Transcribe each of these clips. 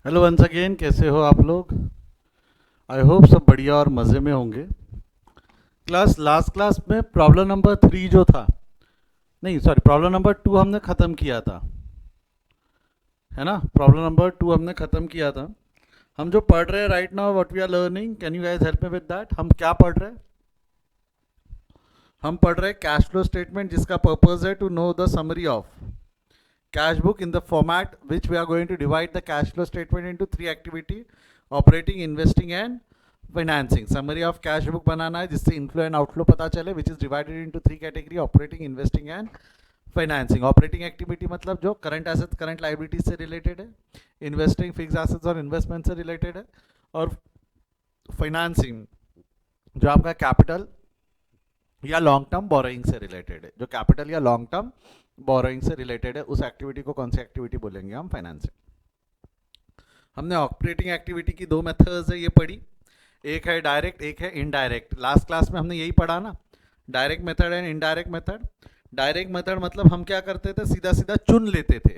Hello once again, कैसे हो आप लोग? आई होप सब बढ़िया और मज़े में होंगे। लास्ट क्लास में प्रॉब्लम नंबर 3 जो था, नहीं सॉरी, प्रॉब्लम नंबर 2 हमने ख़त्म किया था, है ना? प्रॉब्लम नंबर 2 हमने ख़त्म किया था। हम जो पढ़ रहे हैं right now, what we are learning, can you guys help me with that? हम क्या पढ़ रहे हैं? हम पढ़ रहे हैं कैश फ्लो स्टेटमेंट, जिसका पर्पज़ है to know the summary of cash book in the format which we are going to divide the cash flow statement into three activity: operating, investing and financing. Summary of cash book बनाना है जिससे inflow and outflow पता चले, which is divided into three category: operating, investing and financing. Operating activity मतलब जो current assets current liabilities से related है, investing fix assets और investment से रिलेटेड है, और फाइनेंसिंग जो आपका कैपिटल या लॉन्ग टर्म बोरोइंग से रिलेटेड है। जो कैपिटल या लॉन्ग टर्म बोरोइंग से रिलेटेड है, उस एक्टिविटी को कौन सी एक्टिविटी बोलेंगे हम? फाइनेंसिंग। हमने ऑपरेटिंग एक्टिविटी की दो मेथड्स है ये पढ़ी, एक है डायरेक्ट, एक है इनडायरेक्ट। लास्ट क्लास में हमने यही पढ़ा ना, direct method and indirect method. Direct method मतलब हम क्या करते थे, सीधा सीधा चुन लेते थे,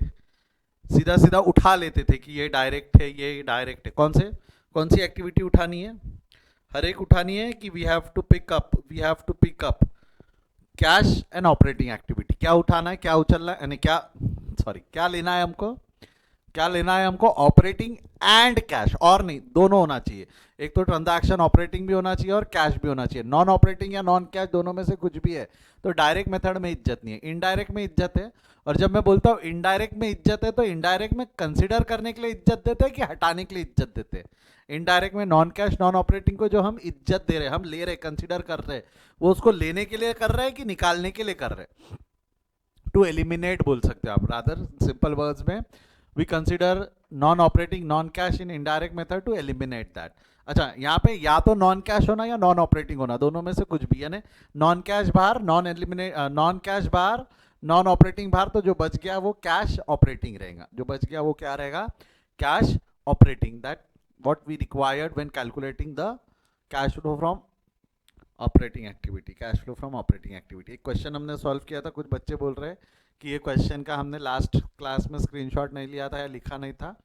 सीधा सीधा उठा लेते थे कि ये डायरेक्ट है, ये डायरेक्ट है। कौन सी एक्टिविटी उठानी है? हर एक उठानी है कि we have to pick up cash and operating activity. क्या उठाना है, क्या उछलना है, यानी क्या, सॉरी, क्या लेना है हमको? क्या लेना है हमको? ऑपरेटिंग एंड कैश, और नहीं, दोनों होना चाहिए। एक तो ट्रांजैक्शन ऑपरेटिंग भी होना चाहिए और कैश भी होना चाहिए। नॉन ऑपरेटिंग या नॉन कैश दोनों में से कुछ भी है तो डायरेक्ट मेथड में इज्जत नहीं है, इनडायरेक्ट में इज्जत है। और जब मैं बोलता हूँ इनडायरेक्ट में इज्जत है, तो इनडायरेक्ट में कंसिडर करने के लिए इज्जत देते हैं कि हटाने के लिए इज्जत देते हैं? इनडायरेक्ट में नॉन कैश नॉन ऑपरेटिंग को जो हम इज्जत दे रहे हैं, हम ले रहे, कंसिडर कर रहे हैं, वो उसको लेने के लिए कर रहे हैं कि निकालने के लिए कर रहे हैं? टू एलिमिनेट बोल सकते हो आप, रादर सिंपल वर्ड्स में we consider non operating non cash in indirect method to eliminate that. अच्छा, यहाँ पे या तो नॉन कैश होना या नॉन ऑपरेटिंग होना, दोनों में से कुछ भी, यानी नॉन कैश बाहर, नॉन कैश बाहर, नॉन ऑपरेटिंग बाहर, तो जो बच गया वो कैश ऑपरेटिंग रहेगा। जो बच गया वो क्या रहेगा? Cash operating. That what we required when calculating the cash flow from operating activity. Cash flow from operating activity. एक क्वेश्चन हमने सॉल्व किया था, कुछ बच्चे बोल रहे हैं कि ये क्वेश्चन का हमने लास्ट क्लास में स्क्रीनशॉट नहीं लिया था या लिखा नहीं था,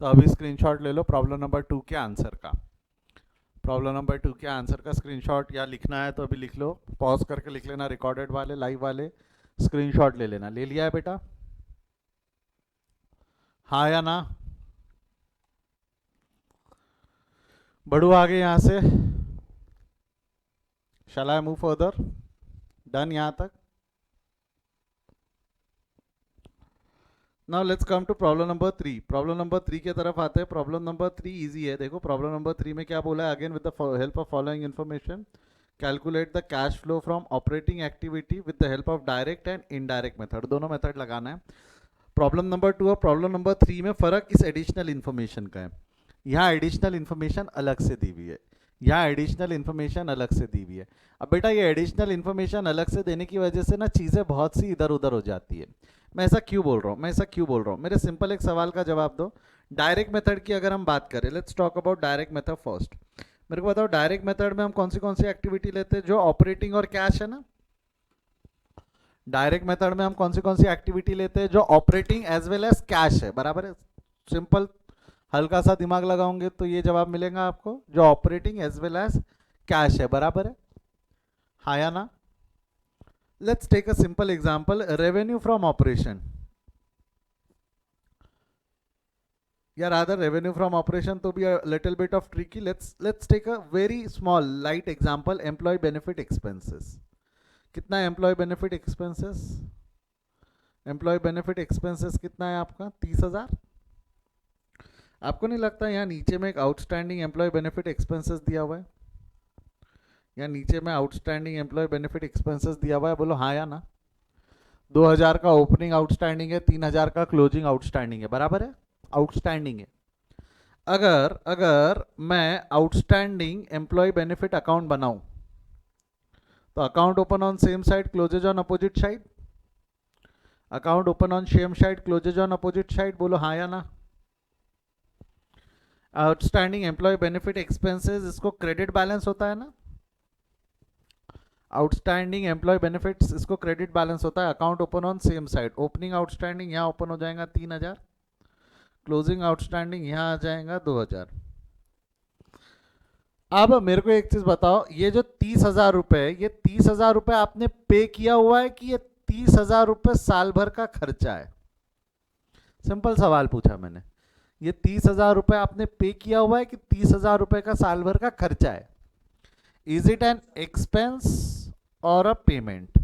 तो अभी स्क्रीनशॉट ले लो प्रॉब्लम नंबर 2 के आंसर का। प्रॉब्लम नंबर 2 के आंसर का स्क्रीनशॉट या लिखना है तो अभी लिख लो, पॉज करके लिख लेना, रिकॉर्डेड वाले, लाइव वाले स्क्रीनशॉट ले लेना। ले लिया है बेटा? हाँ या ना? बढ़ू आगे यहाँ से? Shall I move further? Done यहाँ तक? Now let's come to problem number 3। Problem number 3 की तरफ आते हैं। प्रॉब्लम नंबर 3 इजी है। देखो प्रॉब्लम नंबर 3 में क्या बोला है, again with the help of following information calculate the cash flow from operating activity with the help of direct and indirect method. दोनों मेथड लगाना है। प्रॉब्लम नंबर 2 और प्रॉब्लम नंबर 3 में फर्क इस एडिशनल इन्फॉर्मेशन का है। यहाँ एडिशनल इन्फॉर्मेशन अलग से दी हुई है, यहाँ एडिशनल इन्फॉर्मेशन अलग से दी हुई है। अब बेटा ये एडिशनल इन्फॉर्मेशन अलग से देने की वजह से ना चीज़ें बहुत सी इधर उधर हो जाती है। मैं ऐसा क्यों बोल रहा हूँ, मेरे सिंपल एक सवाल का जवाब दो। डायरेक्ट मेथड की अगर हम बात करें, let's talk about direct method first. मेरे को बताओ डायरेक्ट मेथड में हम कौन सी एक्टिविटी लेते हैं जो ऑपरेटिंग और कैश है ना? डायरेक्ट मेथड में हम कौन सी एक्टिविटी लेते हैं जो operating as well as cash है, बराबर है? सिंपल, हल्का सा दिमाग लगाओगे तो ये जवाब मिलेगा आपको, जो operating as well as cash है, बराबर है? हाँ या ना? Let's take a simple example, revenue from operation, या रादर रेवेन्यू फ्रॉम ऑपरेशन तो भी little bit of tricky. Let's take a very small light example, employ benefit expenses. कितना है employ benefit expenses? Employ benefit expenses कितना है आपका? 30,000। आपको नहीं लगता यहाँ नीचे में एक आउटस्टैंडिंग एम्प्लॉय बेनिफिट एक्सपेंसेस दिया हुआ है? यहाँ नीचे में आउटस्टैंडिंग एम्प्लॉय बेनिफिट एक्सपेंसेस दिया हुआ है, बोलो हाँ या ना? 2,000 का ओपनिंग आउटस्टैंडिंग है, 3,000 का क्लोजिंग आउटस्टैंडिंग है, बराबर है? आउटस्टैंडिंग है। अगर अगर मैं आउटस्टैंडिंग एम्प्लॉय बेनिफिट अकाउंट बनाऊं तो account open on same side, closes on opposite side. Account open on same side, closes on opposite side, बोलो हाँ या ना? आउटस्टैंडिंग एम्प्लॉय बेनिफिट एक्सपेंसेस, इसको क्रेडिट बैलेंस होता है ना? आउटस्टैंडिंग एम्प्लॉय बेनिफिट्स, इसको क्रेडिट बैलेंस होता है। Account open on same side, opening outstanding यहाँ ओपन हो जाएगा 3,000, क्लोजिंग आउटस्टैंडिंग यहाँ आ जाएगा 2000। अब मेरे को एक चीज बताओ, ये जो 30,000 रुपए है, ये 30,000 रुपए आपने पे किया हुआ है कि ये 30,000 रुपए साल भर का खर्चा है? सिंपल सवाल पूछा मैंने। ये 30,000 रुपए आपने पे किया हुआ है कि 30,000 रुपए का साल भर का खर्चा है? इज इट एन एक्सपेंस और अ पेमेंट?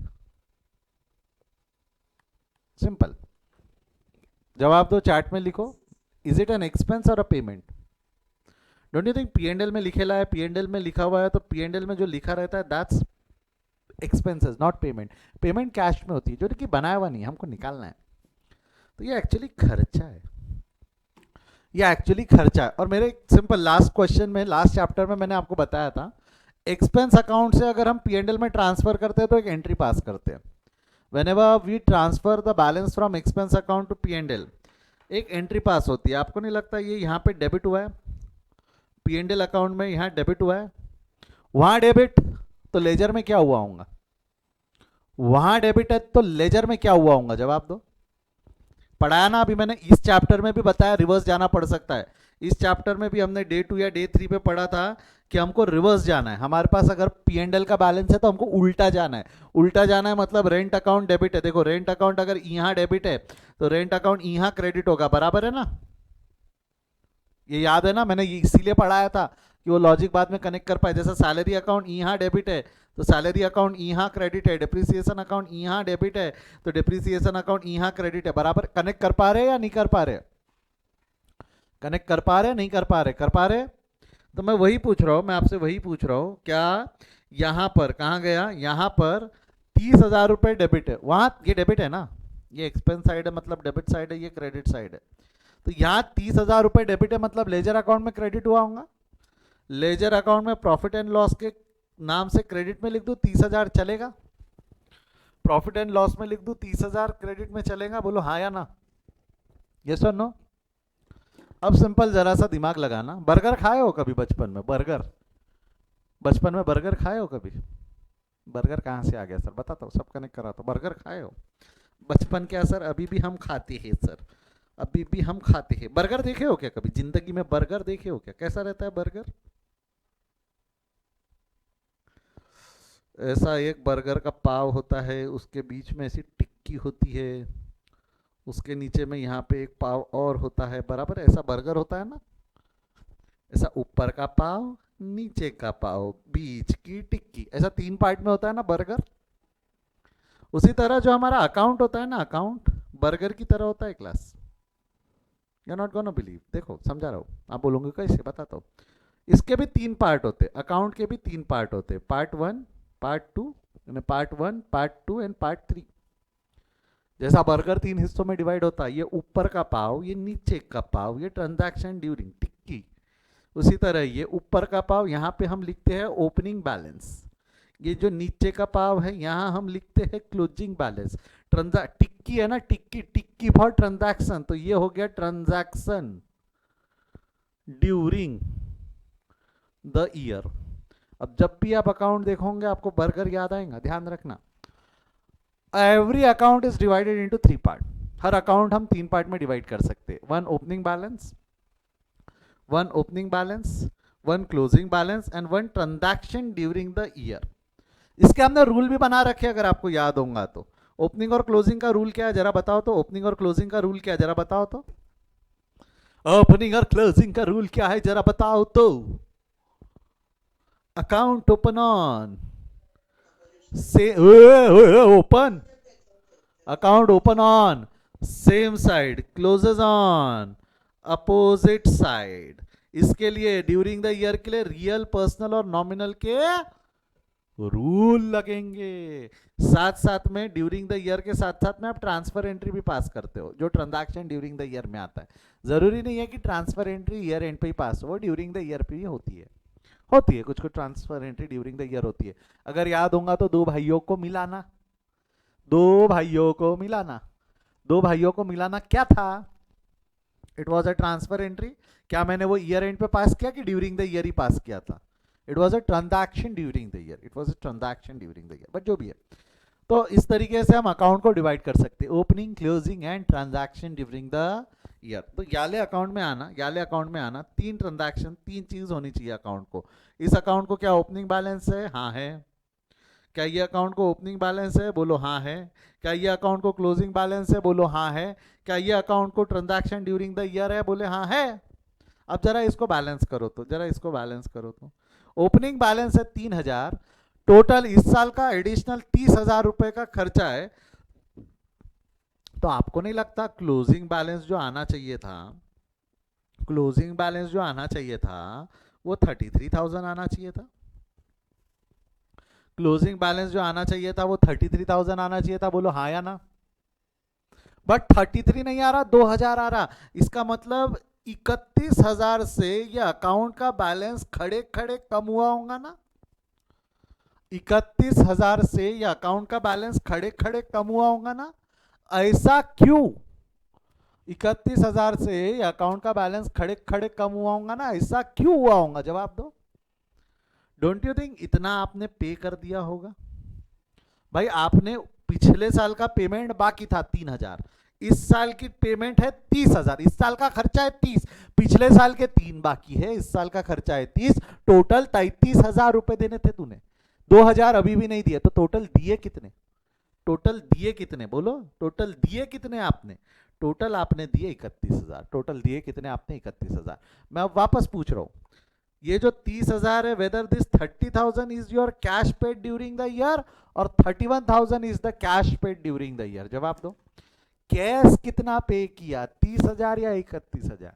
सिंपल जवाब दो, चार्ट में लिखो। इज इट एन एक्सपेंस और अ payment? Don't you think P and L में लिखेला है, पी एंड एल में लिखा हुआ है, तो पी एंड एल में जो लिखा रहता है that's expenses not payment. Payment cash में होती है, जो कि बनाया हुआ नहीं, हमको निकालना है। तो ये एक्चुअली खर्चा है, ये एक्चुअली खर्चा है। और मेरे सिंपल लास्ट क्वेश्चन में, लास्ट चैप्टर में मैंने आपको बताया था, एक्सपेंस अकाउंट से अगर हम पी एंड एल में ट्रांसफर करते हैं तो एक एंट्री पास करते हैं। whenever we transfer the balance from expense account to P&L, एक एंट्री पास होती है। आपको नहीं लगता ये यहाँ पे डेबिट हुआ है, P&L अकाउंट में यहाँ डेबिट हुआ है, वहां डेबिट, तो लेजर में क्या हुआ होगा? वहां डेबिट है तो लेजर में क्या हुआ होगा? जवाब दो। पढ़ाया ना अभी मैंने, इस चैप्टर में भी बताया रिवर्स जाना पड़ सकता है। इस चैप्टर में भी हमने डे 2 या डे 3 पे पढ़ा था कि हमको रिवर्स जाना है। हमारे पास अगर पी एंड एल का बैलेंस है तो हमको उल्टा जाना है। उल्टा जाना है मतलब रेंट अकाउंट डेबिट है। देखो रेंट अकाउंट अगर यहाँ डेबिट है तो रेंट अकाउंट यहाँ क्रेडिट होगा, बराबर है ना? ये याद है ना, मैंने इसीलिए पढ़ाया था कि वो लॉजिक बाद में कनेक्ट कर पाए। जैसा सैलरी अकाउंट यहाँ डेबिट है तो सैलरी अकाउंट यहाँ क्रेडिट है, डिप्रिसिएशन अकाउंट यहाँ डेबिट है तो डिप्रिसिएशन अकाउंट यहाँ क्रेडिट है। बराबर कनेक्ट कर पा रहे हैं या नहीं कर पा रहे? कनेक्ट कर पा रहे नहीं कर पा रहे? कर पा रहे। तो मैं वही पूछ रहा हूँ, मैं आपसे वही पूछ रहा हूँ, क्या यहाँ पर कहाँ गया? यहाँ पर 30,000 रुपए डेबिट है, वहाँ ये डेबिट है ना, ये एक्सपेंस साइड है मतलब डेबिट साइड है, ये क्रेडिट साइड है। तो यहाँ 30,000 रुपए डेबिट है मतलब लेजर अकाउंट में क्रेडिट हुआ होगा। लेजर अकाउंट में प्रॉफिट एंड लॉस के नाम से क्रेडिट में लिख दो 30,000, चलेगा? प्रॉफिट एंड लॉस में लिख दो 30,000 क्रेडिट में, चलेगा? बोलो हाँ या ना, यस और नो। अब सिंपल जरा सा दिमाग लगाना। बर्गर खाए हो कभी बचपन में? बर्गर बचपन में बर्गर खाए हो कभी? बर्गर कहाँ से आ गया सर? बताता हूँ, सब कनेक्ट करा। तो बर्गर खाए हो बचपन? क्या सर अभी भी हम खाते हैं सर, अभी भी हम खाते हैं। बर्गर देखे हो क्या कभी जिंदगी में? बर्गर देखे हो क्या? कैसा रहता है बर्गर? ऐसा एक बर्गर का पाव होता है, उसके बीच में ऐसी टिक्की होती है, उसके नीचे में यहाँ पे एक पाव और होता है, बराबर ऐसा बर्गर होता है ना। ऐसा ऊपर का पाव, नीचे का पाव, बीच की टिक्की, ऐसा 3 पार्ट में होता है ना बर्गर। उसी तरह जो हमारा अकाउंट होता है ना, अकाउंट बर्गर की तरह होता है class. You are not gonna believe. देखो समझा रहा हूँ, आप बोलोगे कैसे, बताता हूँ। इसके भी 3 पार्ट होते हैं, अकाउंट के भी 3 पार्ट होते हैं, part 1, part 2, part 1, part 2 and part 3। जैसा बर्गर 3 हिस्सों में डिवाइड होता है, ये ऊपर का पाव, ये नीचे का पाव, ये ट्रांजैक्शन ड्यूरिंग टिक्की। उसी तरह ये ऊपर का पाव, यहाँ पे हम लिखते हैं ओपनिंग बैलेंस। ये जो नीचे का पाव है यहाँ हम लिखते हैं क्लोजिंग बैलेंस। टिक्की है ना, टिक्की, टिक्की फॉर ट्रांजैक्शन, तो ये हो गया ट्रांजैक्शन ड्यूरिंग द ईयर। अब जब भी आप अकाउंट देखोगे आपको बर्गर याद आएगा, ध्यान रखना। Every account is divided into 3 part. Her account हम 3 पार्ट में डिवाइड कर सकते हैं। 1 opening balance, 1 opening balance, 1 closing balance and 1 transaction during the year. इसके हमने रूल भी बना रखे, अगर आपको याद होगा तो। ओपनिंग और क्लोजिंग का रूल क्या है जरा बताओ तो। ओपनिंग और क्लोजिंग का रूल क्या है जरा बताओ तो। ओपनिंग और क्लोजिंग का रूल क्या है जरा बताओ तो। अकाउंट ओपन ऑन से open, account open on same side, closes on opposite side. इसके लिए ड्यूरिंग द ईयर के लिए रियल, पर्सनल और नॉमिनल के रूल लगेंगे। साथ साथ में ड्यूरिंग द ईयर के साथ साथ में आप ट्रांसफर एंट्री भी पास करते हो, जो ट्रांजैक्शन ड्यूरिंग द ईयर में आता है। जरूरी नहीं है कि ट्रांसफर एंट्री ईयर एंड पे ही पास हो, ड्यूरिंग द ईयर पे ही होती है। कुछ कुछ transfer entry during the year होती है। अगर याद होगा तो 2 भाइयों को मिलाना, 2 भाइयों को मिलाना, 2 भाइयों को मिलाना क्या था? It was a transfer entry. क्या मैंने वो ईयर एंड पे पास किया कि ड्यूरिंग द ईयर ही पास किया था? It was a transaction during the year, it was a transaction during the year, but जो भी है। तो इस तरीके से हम अकाउंट को डिवाइड कर सकते हैं, opening, closing and transaction during the year. तो याले अकाउंट में आना, याले अकाउंट में आना, 3 ट्रांजैक्शन, 3 चीज होनी चाहिए अकाउंट को। इस अकाउंट को क्या ओपनिंग बैलेंस है? हाँ है। क्या ये अकाउंट को ओपनिंग बैलेंस है? बोलो हाँ है। क्या ये अकाउंट को क्लोजिंग बैलेंस है? बोलो हाँ है। क्या ये अकाउंट को ट्रांजैक्शन ड्यूरिंग द ईयर है? बोले हाँ है। अब जरा इसको बैलेंस करो तो, जरा इसको बैलेंस करो तो। ओपनिंग बैलेंस है 3,000, टोटल इस साल का एडिशनल 30,000 रुपए का खर्चा है। तो आपको नहीं लगता क्लोजिंग बैलेंस जो आना चाहिए था, क्लोजिंग बैलेंस जो आना चाहिए था वो 33,000 आना चाहिए था? क्लोजिंग बैलेंस जो आना चाहिए था वो 33,000 आना चाहिए था? बोलो हाँ या ना। बट 33 नहीं आ रहा, 2,000 आ रहा। इसका मतलब 31,000 से ये अकाउंट का बैलेंस खड़े खड़े कम हुआ होगा ना। 31,000 से ये अकाउंट का बैलेंस खड़े खड़े कम हुआ होगा ना। ऐसा क्यों? 31,000 से ये अकाउंट का बैलेंस खड़े खड़े कम हुआ होगा ना, ऐसा क्यों हुआ होगा? जवाब दो। डोंट यू थिंक इतना आपने पे कर दिया होगा? भाई आपने पिछले साल का पेमेंट बाकी था 3,000, इस साल की पेमेंट है 30,000, इस साल का खर्चा है 30, पिछले साल के 3 बाकी है, इस साल का खर्चा है 30, टोटल 33,000 रुपए देने थे तूने, 2,000 अभी भी नहीं दिए, तो टोटल दिए कितने? टोटल दिए कितने? बोलो टोटल दिए कितने आपने? टोटल आपने दिए 31,000। टोटल दिए कितने आपने? 31,000। मैं अब वापस पूछ रहा हूं, ये जो 30,000 है, whether this 30,000 is your cash paid during the year और 31,000 is the cash paid during the year? जवाब दो। कैश कितना पे किया, 30,000 या 31,000?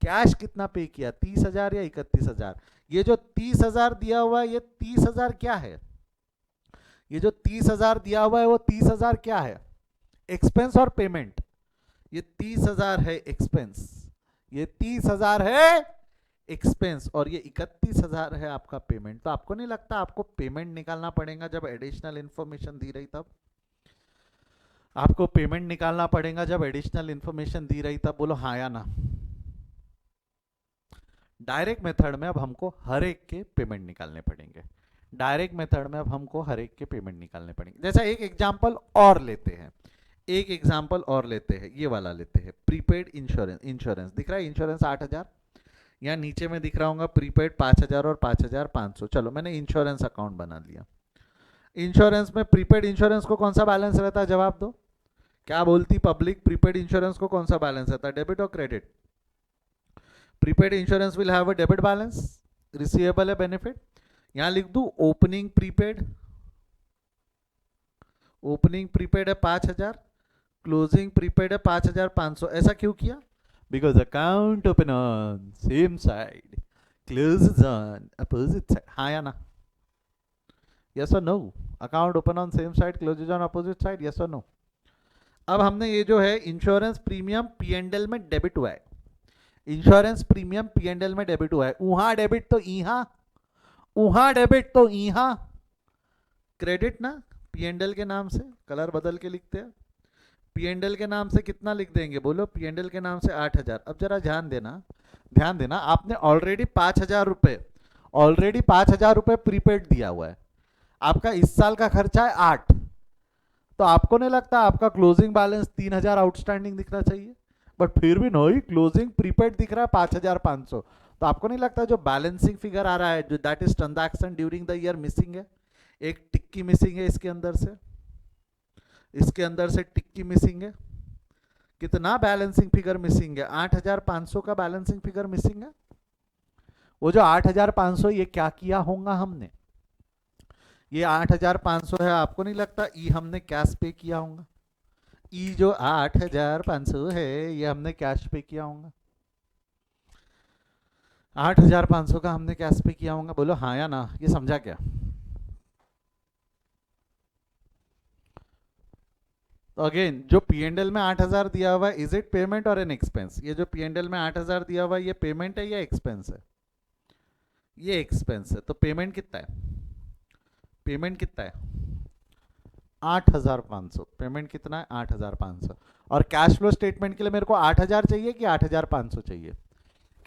कैश कितना पे किया, 30,000 या 31,000? ये जो 30,000 दिया हुआ है, ये 30,000 क्या है? ये जो 30,000 दिया हुआ है वो 30,000 क्या है? एक्सपेंस और पेमेंट। ये 30,000 है एक्सपेंस, ये 30,000 है एक्सपेंस, और ये 31,000 है आपका पेमेंट। तो आपको नहीं लगता आपको पेमेंट निकालना पड़ेगा जब एडिशनल इंफॉर्मेशन दी रही तब? आपको पेमेंट निकालना पड़ेगा जब एडिशनल इंफॉर्मेशन दी रही तब? बोलो हाँ या ना। डायरेक्ट मेथड में अब हमको हर एक के पेमेंट निकालने पड़ेंगे। डायरेक्ट मेथड में अब हमको हर एक के पेमेंट निकालने पड़ेंगे। जैसा एक एग्जांपल और लेते हैं, एक एग्जांपल और लेते हैं, ये वाला लेते हैं, प्रीपेड इंश्योरेंस। इंश्योरेंस दिख रहा है, इंश्योरेंस 8,000, यहाँ नीचे में दिख रहा होगा प्रीपेड 5,000 और 5,500। चलो मैंने इंश्योरेंस अकाउंट बना लिया। इंश्योरेंस में प्रीपेड इंश्योरेंस को कौन सा बैलेंस रहता है? जवाब दो। क्या बोलती पब्लिक? प्रीपेड इंश्योरेंस को कौन सा बैलेंस रहता है, डेबिट और credit? Prepaid insurance will have a debit balance, receivable है बेनिफिट। यहां लिख दू ओपनिंग प्रीपेड, ओपनिंग प्रीपेड है 5,000, क्लोजिंग प्रीपेड है 5,500। ऐसा क्यों किया? Because account open on same side, close on opposite side. हाँ या ना? यस और no? Account open on same side, close on opposite side, yes और नो? अब हमने ये जो है insurance premium P and L में डेबिट हुआ है, insurance premium P and L में डेबिट हुआ है, उहा डेबिट तो इहा, उहा डेबिट तो इहा क्रेडिट ना। पी एंड एल के नाम से कलर बदल के लिखते हैं, पी एंड एल के नाम से कितना लिख देंगे? बोलो पी एंड एल के नाम से 8,000। अब जरा ध्यान देना, ध्यान देना, आपने ऑलरेडी 5,000 रुपए, ऑलरेडी 5,000 रुपए प्रीपेड दिया हुआ है, आपका इस साल का खर्चा है 8, तो आपको नहीं लगता आपका क्लोजिंग बैलेंस 3,000 आउटस्टैंडिंग दिखना चाहिए? बट फिर भी नहीं, क्लोजिंग प्रीपेड दिख रहा है 5,500। तो आपको नहीं लगता जो बैलेंसिंग फिगर आ रहा है, जो that is transaction during the year, missing है? एक टिक्की मिसिंग है इसके अंदर से, इसके अंदर से टिक्की मिसिंग है। कितना बैलेंसिंग फिगर मिसिंग है? 8,500 का बैलेंसिंग फिगर मिसिंग है। वो जो 8,500 ये क्या किया होगा हमने? ये 8,500 है, आपको नहीं लगता ई हमने कैश पे किया होगा? ई जो 8,500 है ये हमने कैश पे किया होगा, 8,500 का हमने कैश पे किया होगा? बोलो हाँ या ना? ये समझा क्या? तो अगेन जो पी एंड एल में 8,000 दिया हुआ है, इज इट पेमेंट और एन एक्सपेंस? ये जो पी एंड एल में 8,000 दिया हुआ है, ये पेमेंट है या एक्सपेंस है? ये एक्सपेंस है। तो पेमेंट कितना है? पेमेंट कितना है? 8,500। पेमेंट कितना है? 8,500। और कैश फ्लो स्टेटमेंट के लिए मेरे को 8,000 चाहिए कि 8,500 चाहिए?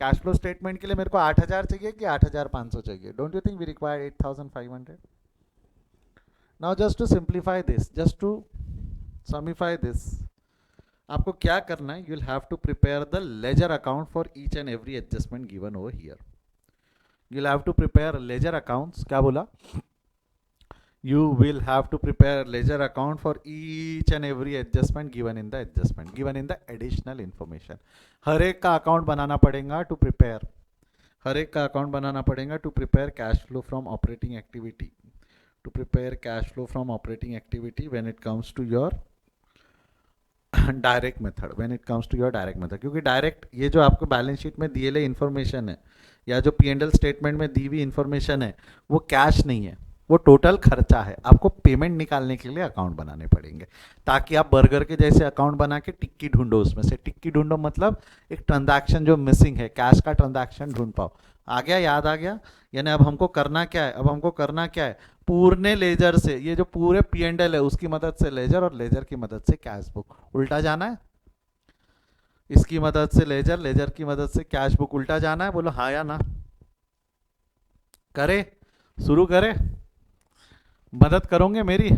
कैश फ्लो स्टेटमेंट के लिए मेरे को 8,000 चाहिए कि 8,500 चाहिए? Don't you think we require 8,500? Now just to simplify this, just to समify this, आपको क्या करना है, you will have to prepare the ledger account for each and every adjustment given over here. You will have to prepare ledger accounts, क्या बोला, you will have to prepare ledger account for each and every adjustment given in the additional information. हर एक का account बनाना पड़ेगा to prepare, हर एक का account बनाना पड़ेगा to prepare cash flow from operating activity, to prepare cash flow from operating activity when it comes to your direct method, when it comes to your direct method. क्योंकि direct ये जो आपको balance sheet में दिए गए information है या जो P&L स्टेटमेंट में दी हुई इन्फॉर्मेशन है वो कैश नहीं है, वो टोटल खर्चा है. आपको पेमेंट निकालने के लिए अकाउंट बनाने पड़ेंगे ताकि आप बर्गर के जैसे अकाउंट बना के टिक्की ढूंढो, उसमें से टिक्की ढूंढो मतलब एक ट्रांजैक्शन जो मिसिंग है, कैश का ट्रांजैक्शन ढूंढ पाओ. आ गया, याद आ गया. यानी अब हमको करना क्या है, अब हमको करना क्या है, पूरे लेजर से, ये जो पूरे P&L है उसकी मदद से लेजर और लेजर की मदद से कैश बुक, उल्टा जाना है. इसकी मदद से लेजर, लेजर की मदद से कैश बुक, उल्टा जाना है. बोलो हाँ या ना. करे, शुरू करे, मदद करोगे मेरी,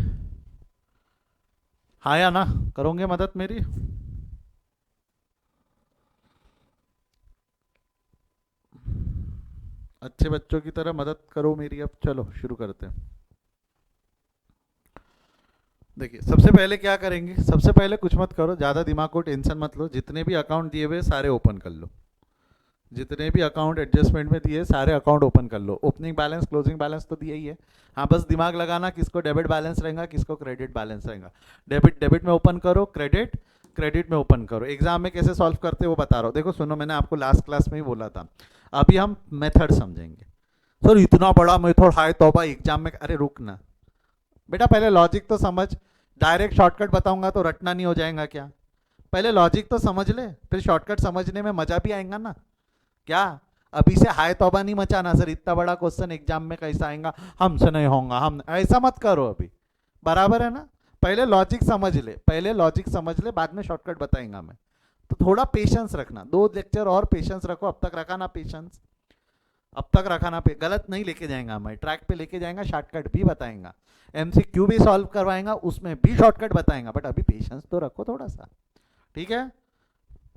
हाँ या ना, करोगे मदद मेरी. अच्छे बच्चों की तरह मदद करो मेरी. अब चलो शुरू करते हैं. देखिए सबसे पहले क्या करेंगे, सबसे पहले कुछ मत करो, ज़्यादा दिमाग को टेंशन मत लो. जितने भी अकाउंट दिए हुए सारे ओपन कर लो, जितने भी अकाउंट एडजस्टमेंट में दिए सारे अकाउंट ओपन कर लो. ओपनिंग बैलेंस क्लोजिंग बैलेंस तो दिया ही है. हाँ बस दिमाग लगाना किसको डेबिट बैलेंस रहेगा, किसको क्रेडिट बैलेंस रहेगा. डेबिट डेबिट में ओपन करो, क्रेडिट क्रेडिट में ओपन करो. एग्जाम में कैसे सॉल्व करते वो बता रहा हूँ. देखो सुनो, मैंने आपको लास्ट क्लास में ही बोला था, अभी हम मेथड समझेंगे. सर इतना बड़ा मेथड, हाय तौबा, एग्जाम में. अरे रुक ना बेटा, पहले लॉजिक तो समझ. डायरेक्ट शॉर्टकट बताऊंगा तो रटना नहीं हो जाएगा क्या. पहले लॉजिक तो समझ ले, फिर शॉर्टकट समझने में मजा भी आएगा ना. क्या अभी से हाय तौबा नहीं मचाना, सर इतना बड़ा क्वेश्चन एग्जाम में कैसा आएगा, हमसे नहीं होगा, हम ऐसा मत करो अभी. बराबर है ना. पहले लॉजिक समझ ले, पहले लॉजिक समझ ले, बाद में शॉर्टकट बताएंगा मैं. तो थोड़ा पेशेंस रखना, 2 लेक्चर और पेशेंस रखो. अब तक रखा ना पेशेंस, अब तक रखा ना गलत नहीं लेके जाएंगा, मैं ट्रैक पे लेके जाएंगा, शॉर्टकट भी बताएंगा, MCQ भी सॉल्व करवाएंगा, उसमें भी शॉर्टकट बताएंगा. बट अभी पेशेंस तो रखो थोड़ा सा, ठीक है.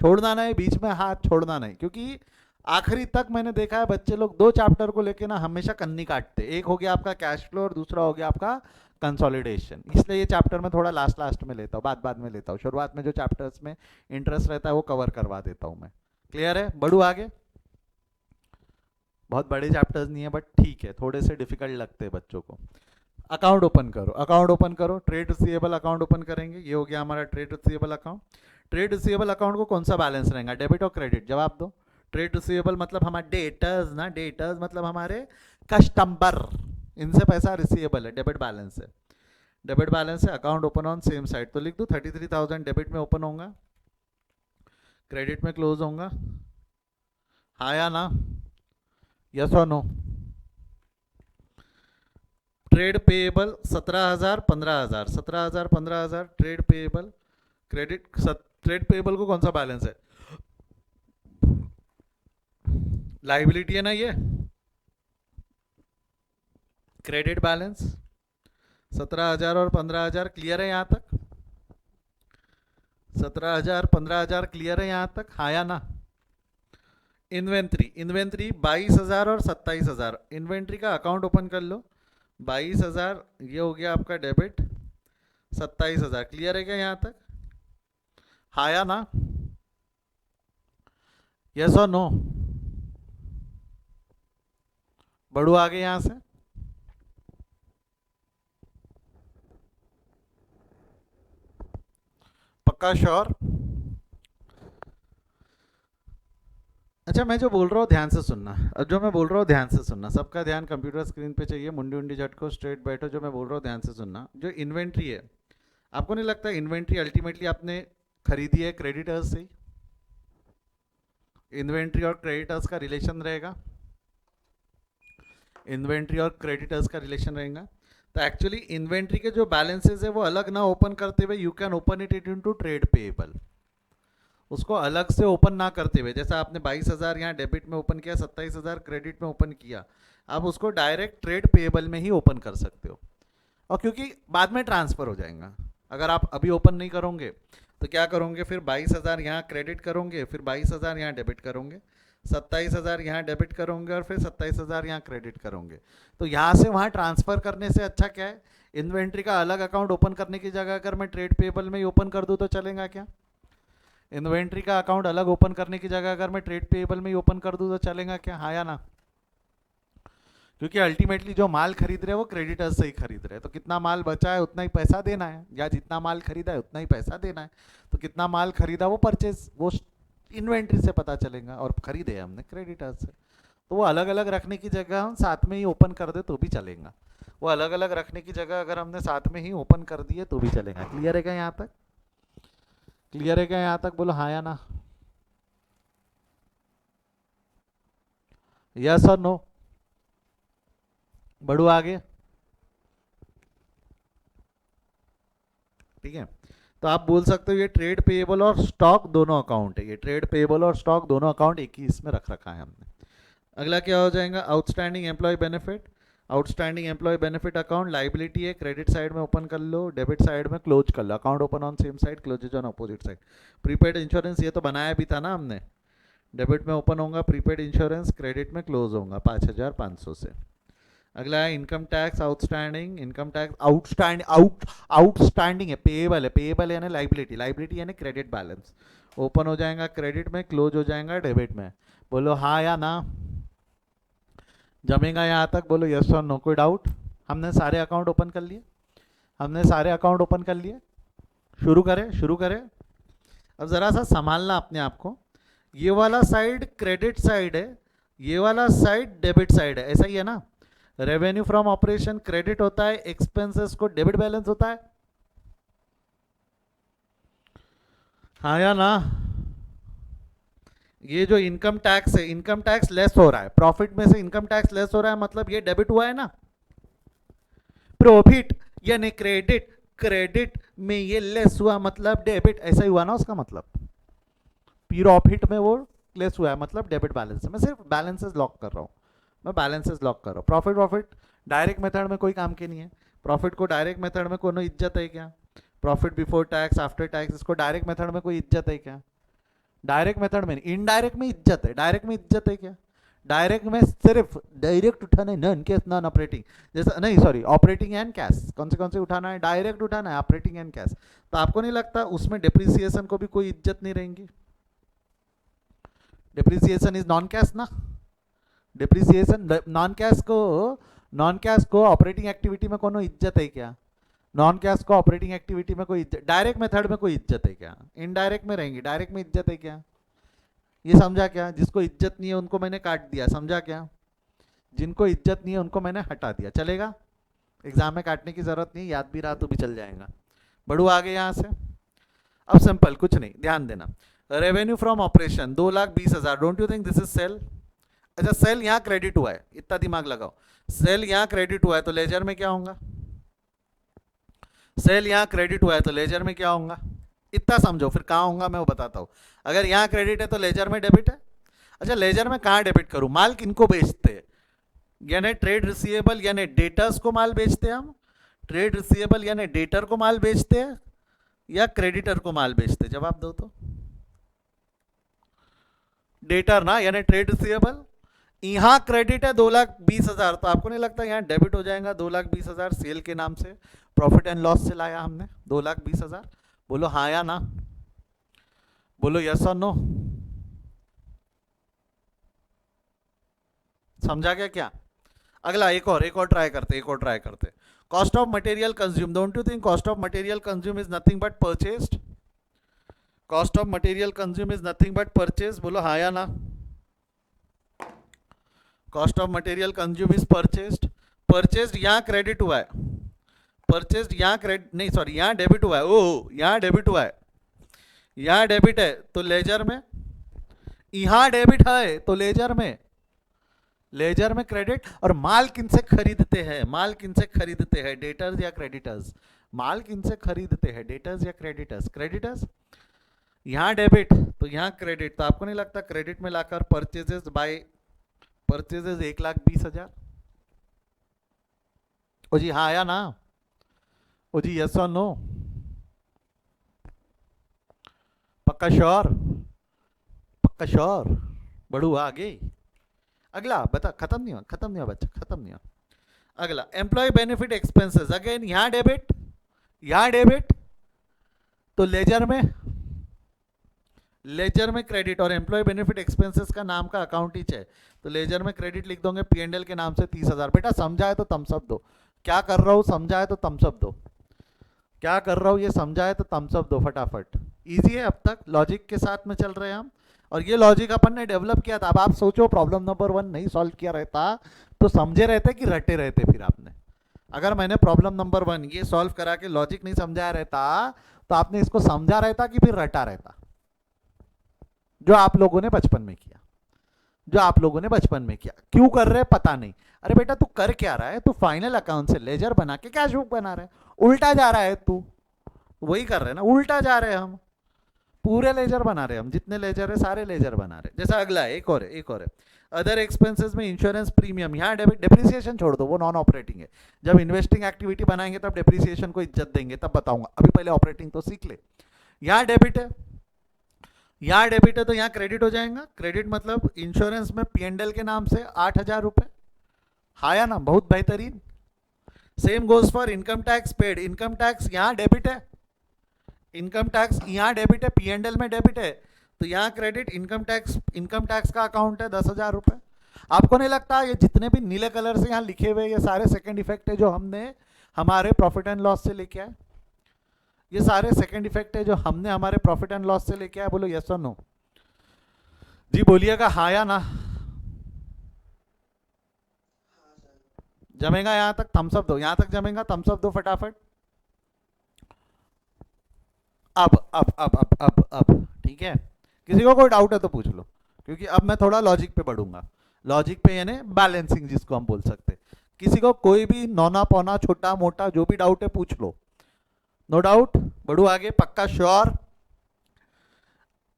छोड़ना नहीं, बीच में हाथ छोड़ना नहीं. क्योंकि आखिरी तक मैंने देखा है बच्चे लोग 2 चैप्टर को लेके ना हमेशा कन्नी काटते. एक हो गया आपका कैश फ्लो और दूसरा हो गया आपका कंसोलिडेशन. इसलिए ये चैप्टर में थोड़ा लास्ट लास्ट में लेता हूँ, बाद में लेता हूँ. शुरुआत में जो चैप्टर्स में इंटरेस्ट रहता है वो कवर करवा देता हूँ मैं. क्लियर है, बढ़ू आगे. बहुत बड़े चैप्टर्स नहीं है बट ठीक है, थोड़े से डिफिकल्ट लगते हैं बच्चों को. अकाउंट ओपन करो, अकाउंट ओपन करो. ट्रेड रिसीवेबल अकाउंट ओपन करेंगे. ये हो गया हमारा trade receivable account. Trade receivable account को कौन सा बैलेंस रहेगा, डेबिट और क्रेडिट, जवाब दो. ट्रेड रिसीवेबल मतलब हमारे डेटर्स ना, डेटर्स मतलब हमारे कस्टमर, इनसे पैसा रिसीवेबल है, डेबिट बैलेंस है. डेबिट बैलेंस है, account open on same side. तो लिख दो 33,000 डेबिट में ओपन होगा, क्रेडिट में क्लोज होगा. हाँ या ना, यस और no. Trade payable 17,000 15,000, 17,000 15,000 trade payable. Credit, trade payable को कौन सा बैलेंस है, लाइबिलिटी है ना ये. क्रेडिट बैलेंस 17,000 और 15,000. क्लियर है यहां तक, 17,000 15,000 क्लियर है यहां तक, हाँ या ना. इन्वेंट्री, इन्वेंट्री 22,000 और 27,000. इन्वेंट्री का अकाउंट ओपन कर लो. 22,000 ये हो गया आपका डेबिट, 27,000. क्लियर है क्या यहां तक, हाँ या ना, यस और नो. बढ़ू आगे यहां से. पक्का श्योर. अच्छा मैं जो बोल रहा हूँ ध्यान से सुनना, अब जो मैं बोल रहा हूँ ध्यान से सुनना. सबका ध्यान कंप्यूटर स्क्रीन पे चाहिए. मुंडी उंडी झटको, स्ट्रेट बैठो. जो मैं बोल रहा हूँ ध्यान से सुनना. जो इन्वेंट्री है, आपको नहीं लगता इन्वेंट्री अल्टीमेटली आपने खरीदी है क्रेडिटर्स से. इन्वेंट्री और क्रेडिटर्स का रिलेशन रहेगा, इन्वेंट्री और क्रेडिटर्स का रिलेशन रहेगा. तो एक्चुअली इन्वेंट्री के जो बैलेंसेस है वो अलग ना ओपन करते हुए, you can open it into trade payable. उसको अलग से ओपन ना करते हुए, जैसा आपने 22,000 यहाँ डेबिट में ओपन किया, 27,000 क्रेडिट में ओपन किया, आप उसको डायरेक्ट ट्रेड पेएबल में ही ओपन कर सकते हो. और क्योंकि बाद में ट्रांसफर हो जाएगा, अगर आप अभी ओपन नहीं करोगे, तो क्या करोगे फिर 22,000 यहाँ क्रेडिट करोगे, फिर 22,000 यहाँ डेबिट करोगे, 27,000 यहाँ डेबिट करोगे और फिर 27,000 यहाँ क्रेडिट करोगे। तो यहाँ से वहाँ ट्रांसफर करने से अच्छा क्या है, इन्वेंट्री का अलग अकाउंट ओपन करने की जगह अगर मैं ट्रेड पेबल में ही ओपन कर दूँ तो चलेगा क्या? इन्वेंट्री का अकाउंट अलग ओपन करने की जगह अगर मैं ट्रेड पेबल में ही ओपन कर दूँ तो चलेगा क्या? हाँ या ना? क्योंकि अल्टीमेटली जो माल खरीद रहे हैं वो क्रेडिटर्स से ही खरीद रहे हैं, तो कितना माल बचा है उतना ही पैसा देना है, या जितना माल खरीदा है उतना ही पैसा देना है। तो कितना माल खरीदा वो परचेज वो इन्वेंट्री से पता चलेगा, और खरीदे हमने क्रेडिटर्स से। तो वो अलग अलग रखने की जगह हम साथ में ही ओपन कर दे तो भी चलेगा। वो अलग अलग रखने की जगह अगर हमने साथ में ही ओपन कर दिए तो भी चलेगा। क्लियर है क्या यहाँ तक? क्लियर है क्या यहाँ तक? बोलो हाँ या ना, यस और नो। बढ़ू आगे, ठीक है। तो आप बोल सकते हो ये ट्रेड पेएबल और स्टॉक दोनों अकाउंट है, ये ट्रेड पेएबल और स्टॉक दोनों अकाउंट एक ही इसमें रख रखा है हमने। अगला क्या हो जाएगा? Outstanding employ benefit. Outstanding employ benefit account liability है, क्रेडिट साइड में ओपन कर लो, डेबिट साइड में क्लोज कर लो। Account open on same side, close on opposite side. Prepaid insurance ये तो बनाया भी था ना हमने, डेबिट में ओपन होगा प्रीपेड इंश्योरेंस, क्रेडिट में क्लोज होगा 5,500 से। अगला है income tax outstanding. Income tax outstanding है, पेएबल है, पेएबल यानी लाइबिलिटी, लाइबिलिटी यानी क्रेडिट बैलेंस। ओपन हो जाएगा क्रेडिट में, क्लोज हो जाएगा डेबिट में। बोलो हाँ या ना, जमेगा यहाँ तक? बोलो यस और नो, कोई डाउट? हमने सारे अकाउंट ओपन कर लिए, हमने सारे अकाउंट ओपन कर लिए। शुरू करें, शुरू करें। अब ज़रा सा संभालना अपने आप को, ये वाला साइड क्रेडिट साइड है, ये वाला साइड डेबिट साइड है, ऐसा ही है ना? रेवेन्यू फ्रॉम ऑपरेशन क्रेडिट होता है, एक्सपेंसेस को डेबिट बैलेंस होता है, हाँ या ना? ये जो इनकम टैक्स है, इनकम टैक्स लेस हो रहा है, प्रॉफिट में से इनकम टैक्स लेस हो रहा है, मतलब ये डेबिट हुआ है ना। प्रॉफिट यानी क्रेडिट, क्रेडिट में ये लेस हुआ मतलब डेबिट, ऐसा ही हुआ ना उसका मतलब। प्रॉफिट में वो लेस हुआ है मतलब डेबिट बैलेंस है। मैं सिर्फ बैलेंसेस लॉक कर रहा हूँ, मैं बैलेंसेस लॉक कर रहा हूँ। प्रॉफिट प्रॉफिट डायरेक्ट मेथड में कोई काम के नहीं है। प्रॉफिट को डायरेक्ट मेथड में कोई इज्जत है क्या? Profit before tax after tax, इसको डायरेक्ट मेथड में कोई इज्जत है क्या? डायरेक्ट मेथड में नहीं, इनडायरेक्ट में इज्जत है। डायरेक्ट में इज्जत है क्या? डायरेक्ट में सिर्फ डायरेक्ट उठाना है, नॉन कैश नॉन ऑपरेटिंग, जैसा नहीं सॉरी ऑपरेटिंग एंड कैश, कौन से उठाना है? डायरेक्ट उठाना है, ऑपरेटिंग एंड कैश। तो आपको नहीं लगता उसमें डिप्रिसिएशन को भी कोई इज्जत नहीं रहेंगी? डिप्रिसिएशन इज नॉन कैश ना, डिप्रिसिएशन नॉन कैश को ऑपरेटिंग एक्टिविटी में कोनो इज्जत है क्या? नॉन कैश को ऑपरेटिंग एक्टिविटी में कोई इज्जत, डायरेक्ट मेथड में कोई इज्जत है क्या? इनडायरेक्ट में रहेंगी, डायरेक्ट में इज्जत है क्या? ये समझा क्या? जिसको इज्जत नहीं है उनको मैंने काट दिया, समझा क्या? जिनको इज्जत नहीं है उनको मैंने हटा दिया, चलेगा? एग्जाम में काटने की जरूरत नहीं, याद भी रहा तो भी चल जाएगा। बढ़ू आगे यहाँ से। अब सिंपल कुछ नहीं, ध्यान देना। Revenue from operation 2,20,000, don't you think this is sale? अच्छा सेल यहाँ क्रेडिट हुआ है, इतना दिमाग लगाओ। सेल यहाँ क्रेडिट हुआ है तो लेजर में क्या होगा? सेल यहाँ क्रेडिट हुआ है तो लेजर में क्या होगा? इतना समझो, फिर कहाँ होगा मैं वो बताता हूँ। अगर यहाँ क्रेडिट है तो लेजर में डेबिट है। अच्छा लेजर में कहाँ डेबिट करूँ? माल किनको बेचते हैं? यानी ट्रेड रिसीवेबल यानी डेटर्स को माल बेचते हैं हम, ट्रेड रिसीवेबल यानी डेटर को माल बेचते हैं या क्रेडिटर को माल बेचते हैं? जवाब दो तो। डेटर ना, यानी ट्रेड रिसीवेबल। यहाँ क्रेडिट है 2,20,000, तो आपको नहीं लगता यहाँ डेबिट हो जाएगा 2,20,000? सेल के नाम से प्रॉफिट एंड लॉस से लाया हमने 2,20,000। बोलो हाँ या ना, बोलो यस और नो। समझा गया क्या? अगला एक और ट्राई करते। Cost of material consume, don't you think cost of material consume is nothing but purchased? Cost of material consume is nothing but purchase, बोलो हाँ या ना? Cost of material consume is purchased. Purchased यहाँ credit हुआ है, purchased यहाँ credit नहीं sorry यहाँ डेबिट हुआ है, ओह यहाँ डेबिट हुआ है, यहाँ डेबिट है तो लेजर में, यहाँ डेबिट है तो लेजर में, लेजर में क्रेडिट। और माल किनसे खरीदते हैं? माल किनसे खरीदते हैं? डेटर्स या क्रेडिटर्स? माल किनसे खरीदते हैं? डेटर्स या क्रेडिटर्स? क्रेडिटर्स। यहाँ डेबिट तो यहाँ क्रेडिट, तो आपको नहीं लगता क्रेडिट में लाकर परचेजेस बाय परचेजेस 1,20,000? ओ जी हाँ या ना? ओ जी यस और नो? पक्का श्योर, पक्का श्योर। बढ़ू आगे, अगला बता, खत्म नहीं हुआ, खत्म नहीं हुआ बच्चा, खत्म नहीं हुआ। अगला एम्प्लॉय बेनिफिट एक्सपेंसेस, अगेन यहां डेबिट, यहां डेबिट, तो लेजर में क्रेडिट, और एम्प्लॉय बेनिफिट एक्सपेंसेस का नाम का अकाउंट ही है, तो लेजर में क्रेडिट लिख दोगे, P&L के नाम से 30,000। बेटा समझा है तो थम्स अप दो, क्या कर रहा हूं समझा है तो थम्स अप दो, क्या कर रहा हूं ये समझा है तो थम्स अप दो फटाफट। इजी है, अब तक लॉजिक के साथ में चल रहे हैं हम, और ये लॉजिक अपन ने डेवलप किया था। अब आप सोचो प्रॉब्लम नंबर 1 नहीं सॉल्व किया रहता तो समझे रहते कि रटे रहते फिर आपने। अगर मैंने प्रॉब्लम नंबर 1 ये सॉल्व करा के लॉजिक नहीं समझाया रहता तो आपने इसको समझा रहता कि फिर रटा रहता, जो आप लोगों ने बचपन में किया, जो आप लोगों ने बचपन में किया। क्यों कर रहे पता नहीं, अरे बेटा तू कर क्या रहा है, तू फाइनल अकाउंट से लेजर बना के कैश बुक बना रहा है, उल्टा जा रहा है तू, वही कर रहे हैं ना, उल्टा जा रहे हैं हम, पूरे लेजर बना रहे हैं हम, जितने लेजर है सारे लेजर बना रहे हैं। जैसा अगला है, एक और है, एक और है, अदर एक्सपेंसेस में इंश्योरेंस प्रीमियम, यहाँ डेबिट, डिप्रिसिएशन छोड़ दो, वो नॉन ऑपरेटिंग है, जब इन्वेस्टिंग एक्टिविटी बनाएंगे तब डिप्रिसिएशन को इज्जत देंगे, तब बताऊंगा, अभी पहले ऑपरेटिंग तो सीख ले। यहाँ डेबिट है, यहाँ डेबिट है तो यहाँ क्रेडिट हो जाएगा, क्रेडिट मतलब इंश्योरेंस में P&L के नाम से 8,000 रुपए, हाया ना, बहुत बेहतरीन। Same goes for income tax paid, income tax यहाँ डेबिट है, इनकम टैक्स यहाँ डेबिट है, P&L में डेबिट है, तो यहाँ क्रेडिट, इनकम टैक्स का अकाउंट है 10,000 रुपए। आपको नहीं लगता ये जितने भी नीले कलर से यहाँ लिखे हुए ये सारे सेकंड इफेक्ट है जो हमने हमारे प्रॉफिट एंड लॉस से लेके आए, ये सारे सेकंड इफेक्ट है जो हमने हमारे प्रॉफिट एंड लॉस से लेके आए, बोलो यस और नो जी, बोलिएगा हाँ या ना। जमेगा यहां तक थम्स अप दो, यहां तक जमेगा थम्स अप दो फटाफट। अब ठीक है, किसी को कोई डाउट है तो पूछ लो, क्योंकि अब मैं थोड़ा लॉजिक पे बढ़ूंगा, लॉजिक पे यानी बैलेंसिंग जिसको हम बोल सकते हैं। किसी को कोई भी नौना पौना छोटा मोटा जो भी डाउट है पूछ लो, नो डाउट, बढ़ू आगे, पक्का श्योर।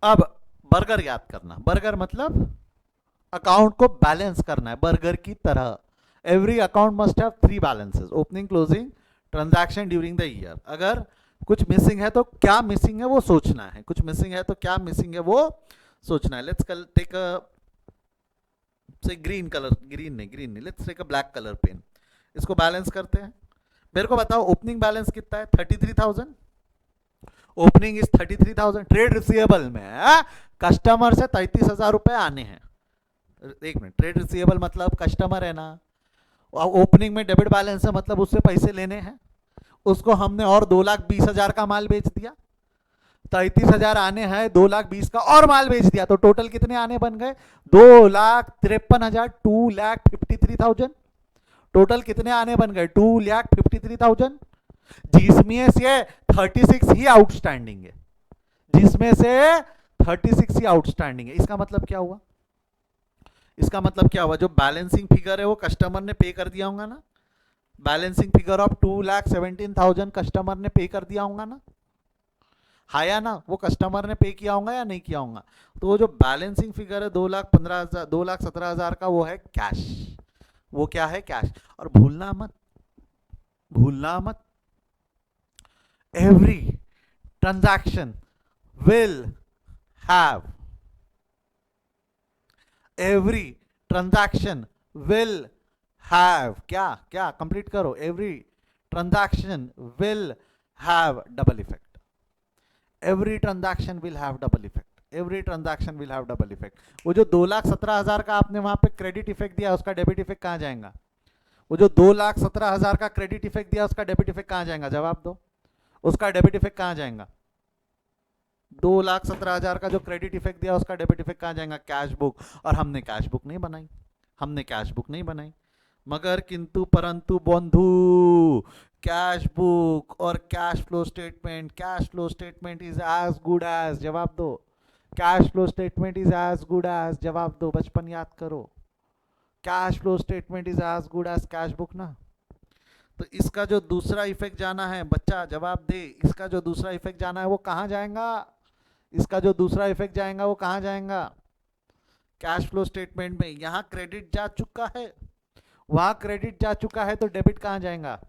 अब बर्गर याद करना, बर्गर मतलब अकाउंट को बैलेंस करना है बर्गर की तरह। Every account must have 3 balances, opening closing transaction during the year. अगर कुछ मिसिंग है तो क्या मिसिंग है वो सोचना है, कुछ मिसिंग है तो क्या मिसिंग है वो सोचना है। Let's take a say green colour, green नहीं, let's take a black colour pen, इसको बैलेंस करते हैं। मेरे को बताओ ओपनिंग बैलेंस कितना है, 33,000, ओपनिंग इज 33,000। ट्रेड रिसीवेबल में कस्टमर से 33,000 रुपए आने हैं, एक मिनट, ट्रेड रिसीवेबल मतलब कस्टमर है ना, ओपनिंग में डेबिट बैलेंस है मतलब उससे पैसे लेने हैं, उसको हमने और 2,20,000 का माल बेच दिया, 33,000 आने हैं, 2,20,000 का और माल बेच दिया, तो टोटल कितने आने बन गए, 2,53,000, 2,53,000। टोटल कितने आने बन गए, 2,53,000, जिसमें से 36 ही आउटस्टैंडिंग है, जिसमें से 36 ही आउटस्टैंडिंग है। इसका मतलब क्या हुआ, इसका मतलब क्या हुआ, जो बैलेंसिंग फिगर है वो कस्टमर ने पे कर दिया होगा ना, बैलेंसिंग फिगर ऑफ 2,17,000 कस्टमर ने पे कर दिया होगा ना, हाया ना, वो कस्टमर ने पे किया होगा या नहीं किया होगा। तो वो जो बैलेंसिंग फिगर है 2,15,000 2,17,000 का, वो है कैश, वो क्या है, कैश। और भूलना मत, भूलना मत, every transaction will have, every transaction will have, क्या क्या कंप्लीट करो, every transaction will have double effect, every transaction will have double effect, every transaction will have double effect. वो जो 2,17,000 का आपने वहां पे क्रेडिट इफेक्ट दिया, उसका डेबिट इफेक्ट कहां जाएगा, वो जो 2,17,000 का क्रेडिट इफेक्ट दिया उसका डेबिट इफेक्ट कहां जाएगा, जवाब दो, उसका डेबिट इफेक्ट कहां जाएगा, 2,17,000 का जो क्रेडिट इफेक्ट दिया उसका डेबिट इफेक्ट कहां जाएगा, कैश बुक। और हमने कैश बुक नहीं बनाई, हमने कैश बुक नहीं बनाई, मगर किंतु परंतु बंधु कैश बुक और cash flow statement, cash flow statement is as good as, जवाब दो, cash flow statement is as good as, जवाब दो, बचपन याद करो, cash flow statement is as good as cash book ना। तो इसका जो दूसरा इफेक्ट जाना है, बच्चा जवाब दे, इसका जो दूसरा इफेक्ट जाना है वो कहां जाएगा, इसका जो दूसरा इफेक्ट जाएगा वो कहां जाएगा, कैश फ्लो स्टेटमेंट में। यहां क्रेडिट जा चुका है, वहां क्रेडिट जा चुका है, तो डेबिट कहां जाएगा,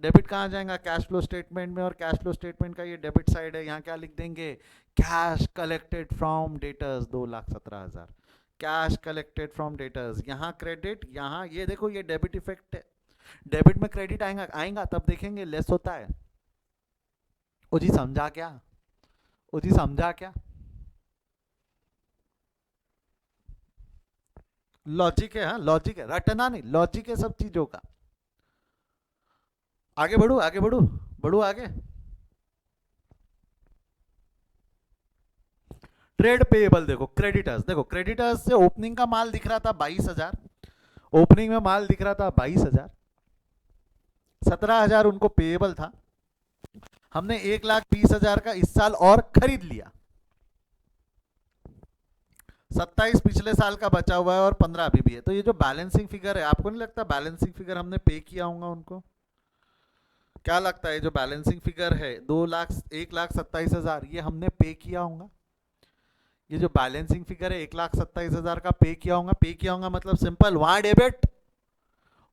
डेबिट कहाँ जाएगा, कैश फ्लो स्टेटमेंट में, और कैश फ्लो स्टेटमेंट का ये डेबिट साइड है, यहाँ क्या लिख देंगे, cash collected from debtors 2,17,000, cash collected from debtors, यहाँ क्रेडिट, यहाँ ये देखो ये डेबिट इफेक्ट है, डेबिट में क्रेडिट आएगा आएगा तब देखेंगे लेस होता है। ओ जी समझा क्या, ओ जी समझा क्या, लॉजिक है, हाँ लॉजिक है, रटना नहीं, लॉजिक है सब चीजों का। आगे बढ़ू आगे बढ़ू, बढ़ू आगे। ट्रेड पेएबल देखो, क्रेडिटर्स देखो, क्रेडिटर्स से ओपनिंग का माल दिख रहा था 22,000, ओपनिंग में माल दिख रहा था 22,000, 17,000 उनको पेएबल था, हमने 1,20,000 का इस साल और खरीद लिया, 27 पिछले साल का बचा हुआ है और 15 अभी भी है। तो ये जो बैलेंसिंग फिगर है, आपको नहीं लगता बैलेंसिंग फिगर हमने पे किया होगा उनको, क्या लगता है जो बैलेंसिंग फिगर है 1,27,000 ये हमने पे किया होगा, ये जो बैलेंसिंग फिगर है 1,27,000 का पे किया होगा, पे किया होगा मतलब सिंपल, वहां डेबिट,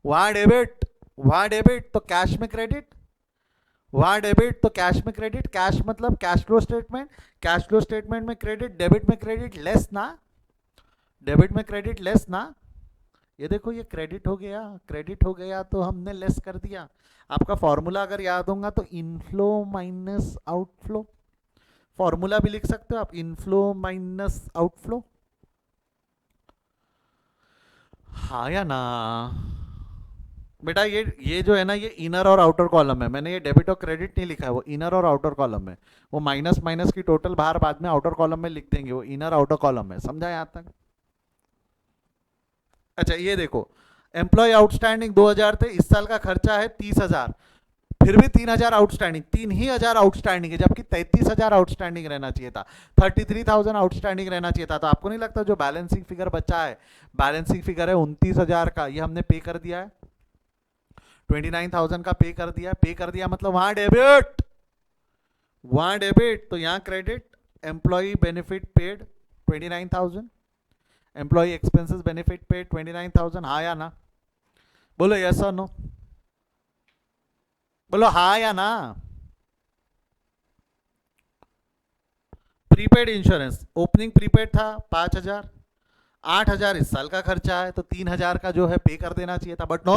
वहां डेबिट, वहां डेबिट तो कैश में क्रेडिट, वहां डेबिट तो कैश में क्रेडिट, कैश मतलब cash flow statement, cash flow statement में क्रेडिट, डेबिट में क्रेडिट लेस ना, डेबिट में क्रेडिट लेस ना, ये देखो ये क्रेडिट हो गया, क्रेडिट हो गया तो हमने लेस कर दिया। आपका फॉर्मूला अगर याद होगा तो इनफ्लो माइनस आउटफ्लो, फॉर्मूला भी लिख सकते हो आप, इनफ्लो माइनस आउटफ्लो, हाँ या ना बेटा, ये जो है ना ये इनर और आउटर कॉलम है, मैंने ये डेबिट और क्रेडिट नहीं लिखा है, वो इनर और आउटर कॉलम है, वो माइनस माइनस की टोटल बाहर बाद में आउटर कॉलम में लिख देंगे, वो इनर आउटर कॉलम है, समझा यहां तक। अच्छा ये देखो, एम्प्लॉय आउटस्टैंडिंग 2,000 थे, इस साल का खर्चा है 30,000, फिर भी 3,000 आउटस्टैंडिंग, 3,000 आउटस्टैंडिंग है, जबकि 33,000 आउटस्टैंडिंग रहना चाहिए था, 33,000 आउटस्टैंडिंग रहना चाहिए था। तो आपको नहीं लगता जो बैलेंसिंग फिगर बचा है, बैलेंसिंग फिगर है 29,000 का, ये हमने पे कर दिया है, 29,000 का पे कर दिया, पे कर दिया मतलब वहां डेबिट, वहां डेबिट तो यहाँ credit, employ benefit paid 29,000, employ expenses benefit paid 29,000, हाँ या ना, बोलो यस और नो, बोलो हाँ या ना। प्रीपेड इंश्योरेंस, ओपनिंग प्रीपेड था 5,000, 8,000 इस साल का खर्चा है तो 3,000 का जो है पे कर देना चाहिए था, बट नो,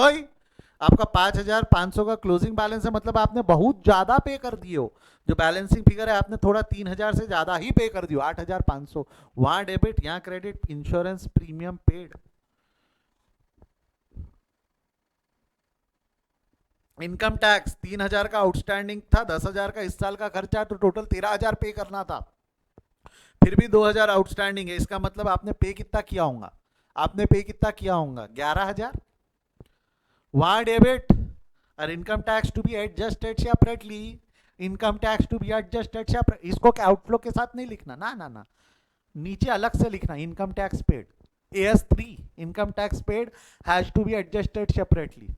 आपका 5,500 का क्लोजिंग बैलेंस है, मतलब आपने बहुत ज्यादा पे कर दिए हो, जो बैलेंसिंग फिगर है आपने थोड़ा 3,000 से ज्यादा ही पे कर दियो, 8,500, वहां डेबिट यहाँ credit, insurance premium paid, income tax 3,000 का आउटस्टैंडिंग था, 10,000 का इस साल का खर्चा, तो टोटल 13,000 पे करना था, फिर भी 2,000 आउटस्टैंडिंग है, इसका मतलब आपने पे कितना किया होगा, आपने पे कितना किया होगा 11,000, वहां डेबिट, और income tax to be adjusted separately, income tax to be adjusted separate, इसको आउटफ्लो के साथ नहीं लिखना ना ना ना, नीचे अलग से लिखना, income tax paid AS3, income tax paid has to be adjusted separately,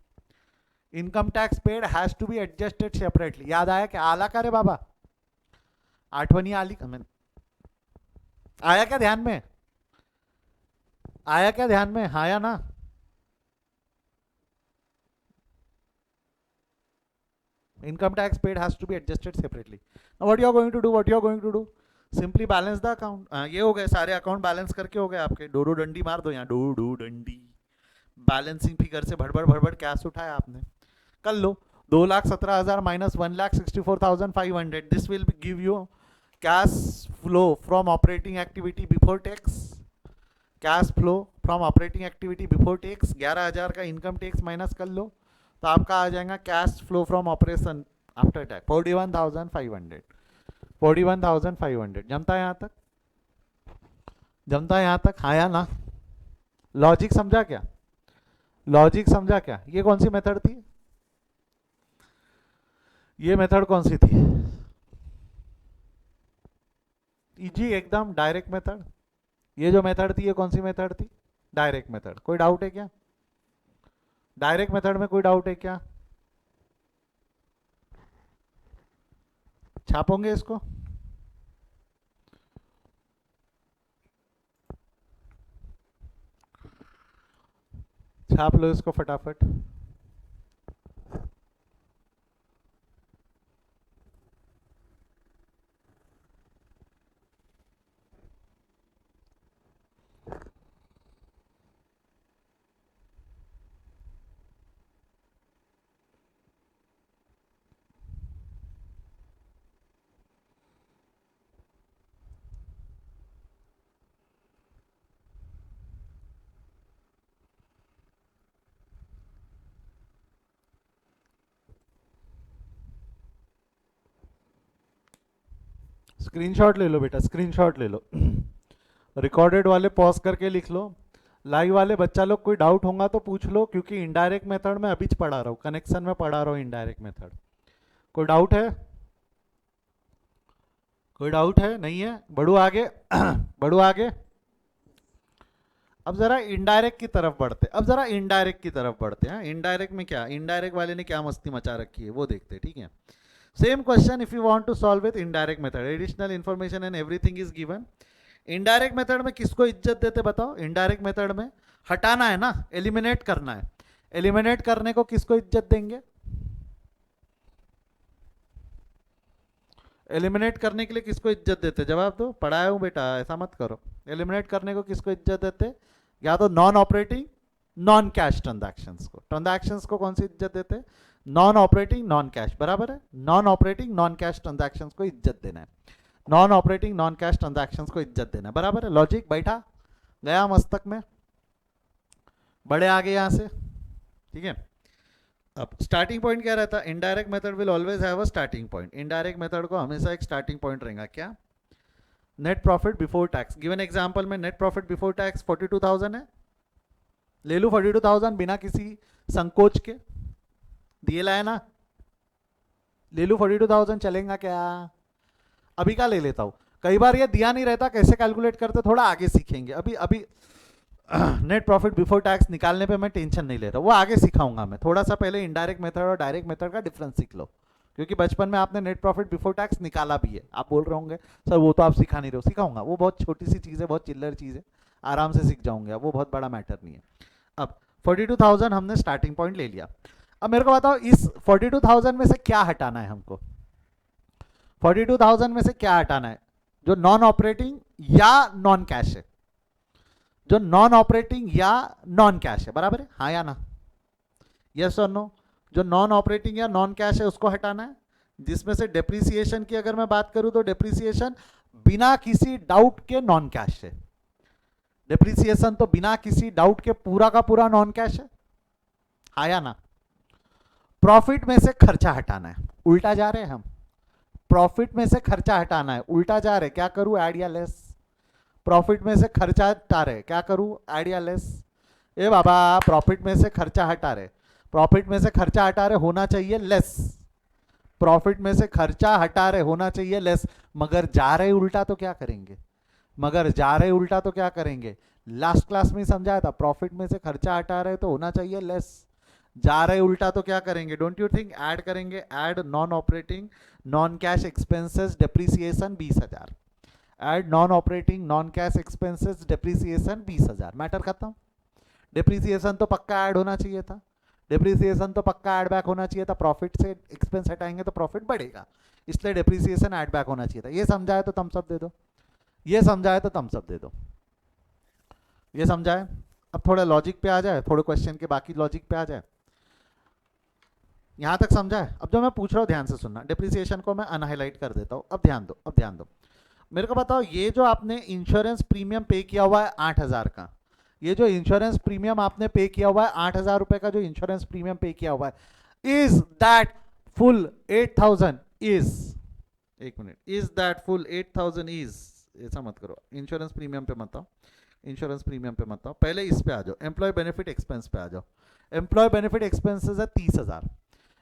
income tax paid has to be adjusted separately, याद आया क्या, आला का रे बाबा, आठवनी आली, आया क्या ध्यान में, आया क्या ध्यान में, हाँ या ना। Income tax paid has to be adjusted separately. Now what you are going to do, what you are going to do, simply balance the account, ये हो गए सारे अकाउंट बैलेंस करके, हो गए आपके, डोडो डंडी मार दो यहाँ, डोडो डंडी, बैलेंसिंग फिगर से भड़बड़ भड़बड़ कैश उठाया आपने, कर लो, 2,17,000 minus 1,64,500, this will give you cash flow from operating activity before tax, cash flow from operating activity before tax, 11,000 का इनकम टैक्स माइनस कर लो, तो आपका आ जाएगा cash flow from operation after tax 41,500, 41,500, जमता है यहाँ तक, जमता है यहाँ तक, हाँ या ना, लॉजिक समझा क्या, लॉजिक समझा क्या, ये कौन सी मेथड थी, ये मेथड कौन सी थी, इजी एकदम डायरेक्ट मेथड, ये जो मेथड थी ये कौन सी मेथड थी, डायरेक्ट मेथड, कोई डाउट है क्या, डायरेक्ट मेथड में कोई डाउट है क्या, छापोगे इसको, छाप लो इसको फटाफट, स्क्रीनशॉट ले लो बेटा, स्क्रीनशॉट ले लो। रिकॉर्डेड वाले पॉज करके लिख लो। लाइव वाले बच्चा लोग कोई डाउट होगा तो पूछ लो, क्योंकि इनडायरेक्ट मेथड में अभी पढ़ा रहा हूँ, कनेक्शन में पढ़ा रहा हूँ इनडायरेक्ट मेथड। कोई डाउट है? कोई डाउट है? नहीं है? बढ़ू आगे। बढ़ू आगे। अब जरा इनडायरेक्ट की तरफ बढ़ते, अब जरा इनडायरेक्ट की तरफ बढ़ते हैं। इनडायरेक्ट में क्या, इनडायरेक्ट वाले ने क्या मस्ती मचा रखी है वो देखते हैं, ठीक है। Same question if you want to solve with indirect method, additional information and everything is given. Indirect method में किसको इज्जत देते बताओ? इनडायरेक्ट मेथड में हटाना है ना, एलिमिनेट करना है। एलिमिनेट करने को किसको इज्जत देंगे? एलिमिनेट करने के लिए किसको इज्जत देते? जवाब दो, पढ़ाया हूं बेटा, ऐसा मत करो। एलिमिनेट करने को किसको इज्जत देते? या तो non operating non cash transactions को। ट्रांजैक्शंस को कौन सी इज्जत देते? नॉन ऑपरेटिंग नॉन कैश, बराबर है। Non operating non cash transactions को इज्जत देना है। Non operating non cash transactions को इज्जत देना है, बराबर है। लॉजिक बैठा गया मस्तक में? बड़े आगे यहां से, ठीक है। अब स्टार्टिंग पॉइंट क्या रहता है? Indirect method will always have a starting point. Indirect method को हमेशा एक स्टार्टिंग पॉइंट रहेगा, क्या? Net profit before tax. Given example में नेट प्रॉफिट बिफोर टैक्स 42,000 है, ले लूं 42,000 बिना किसी संकोच के, दिए लाए ना, ले लूं 42,000, चलेगा क्या? अभी का ले लेता हूं, कई बार ये दिया नहीं रहता, कैसे कैलकुलेट करते थोड़ा आगे सीखेंगे। अभी अभी नेट प्रॉफिट बिफोर टैक्स निकालने पे मैं टेंशन नहीं ले रहा, वो आगे सिखाऊंगा मैं। थोड़ा सा पहले इनडायरेक्ट मेथड और डायरेक्ट मेथड का डिफरेंस सीख लो, क्योंकि बचपन में आपने नेट प्रॉफिट बिफोर टैक्स निकाला भी है। आप बोल रहे होंगे सर वो तो आप सिखा नहीं रहे हो, सिखाऊंगा। वो बहुत छोटी सी चीज़ है, बहुत चिल्लर चीज़ है, आराम से सीख जाऊंगे, वो बहुत बड़ा मैटर नहीं है। अब 42,000 हमने स्टार्टिंग पॉइंट ले लिया। अब मेरे को बताओ इस 42,000 में से क्या हटाना है हमको? 42,000 में से क्या हटाना है जो नॉन ऑपरेटिंग या नॉन कैश है? जो नॉन ऑपरेटिंग या नॉन कैश है, बराबर है, हाँ या ना? यस और नो? जो नॉन ऑपरेटिंग या नॉन कैश है उसको हटाना है। जिसमें से डेप्रिसिएशन की अगर मैं बात करूं तो डेप्रिसिएशन बिना किसी डाउट के नॉन कैश है। डेप्रिसिएशन तो बिना किसी डाउट के पूरा का पूरा नॉन कैश है, हाँ या ना? प्रॉफिट में से खर्चा हटाना है, उल्टा जा रहे हैं हम। प्रॉफिट में से खर्चा हटाना है, उल्टा जा रहे, क्या करूं? ऐड या लेस। प्रॉफिट में से खर्चा हटा रहे, क्या करूं? ऐड या लेस। ए बाबा, प्रॉफिट में से खर्चा हटा रहे, प्रॉफिट में से खर्चा हटा रहे, होना चाहिए लेस। प्रॉफिट में से खर्चा हटा रहे, होना चाहिए लेस। मगर जा रहे उल्टा तो क्या करेंगे? मगर जा रहे उल्टा तो क्या करेंगे? लास्ट क्लास में ही समझाया था, प्रॉफिट में से खर्चा हटा रहे तो होना चाहिए लेस। जा रहे उल्टा तो क्या करेंगे? डोंट यू थिंक ऐड करेंगे? Add non operating non cash expenses depreciation 20,000। Add non operating non cash expenses depreciation 20,000। Matter खत्म। डेप्रिसिएशन तो पक्का ऐड होना चाहिए था, डेप्रिसिएशन तो पक्का ऐड बैक होना चाहिए था। प्रॉफिट से एक्सपेंस हटाएंगे तो प्रॉफिट बढ़ेगा, इसलिए डेप्रिसिएशन ऐड बैक होना चाहिए था। ये समझाए तो थम्स अप दे दो, ये समझाए तो थम्स अप दे दो, ये समझाए। अब थोड़ा लॉजिक पे आ जाए, थोड़े क्वेश्चन के बाकी लॉजिक पे आ जाए। यहां तक समझा है? अब जो मैं पूछ रहा हूं ध्यान से सुनना, डेप्रिसिएशन को मैं अनहाइलाइट कर देता हूं। अब ध्यान दो, अब ध्यान दो। मेरे को बताओ, ये जो आपने इंश्योरेंस प्रीमियम पे किया हुआ है 8,000 का, ये जो इंश्योरेंस प्रीमियम आपने पे किया हुआ है 8,000 रुपए का जो इंश्योरेंस प्रीमियम पे किया हुआ है, इज दैट फुल 8,000? इज, एक minute, is that full 8,000? Is, ऐसा मत करो, इंश्योरेंस प्रीमियम पे मत आओ, इंश्योरेंस प्रीमियम पे मत आओ, पहले इस पे आ जाओ, एम्प्लॉय बेनिफिट एक्सपेंस पे आ जाओ। एम्प्लॉय बेनिफिट एक्सपेंसेस है 30,000,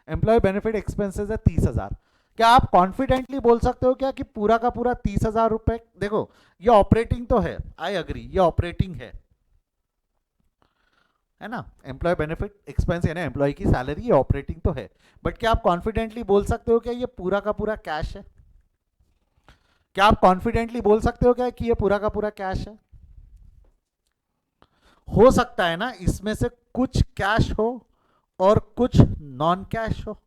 एम्प्लॉय बेनिफिट एक्सपेंसेस है 30,000। क्या आप कॉन्फिडेंटली बोल सकते हो क्या कि पूरा का पूरा 30,000 रुपए? देखो ये ऑपरेटिंग तो है, आई अग्री, ये ऑपरेटिंग है ना? एम्प्लॉय बेनिफिट एक्सपेंस है ना, एम्प्लॉय की सैलरी, ये ऑपरेटिंग तो है। बट क्या आप कॉन्फिडेंटली बोल सकते हो क्या ये पूरा का पूरा कैश है? क्या आप कॉन्फिडेंटली बोल सकते हो क्या कि ये पूरा का पूरा कैश है? हो सकता है ना इसमें से कुछ कैश हो और कुछ नॉन कैश हो।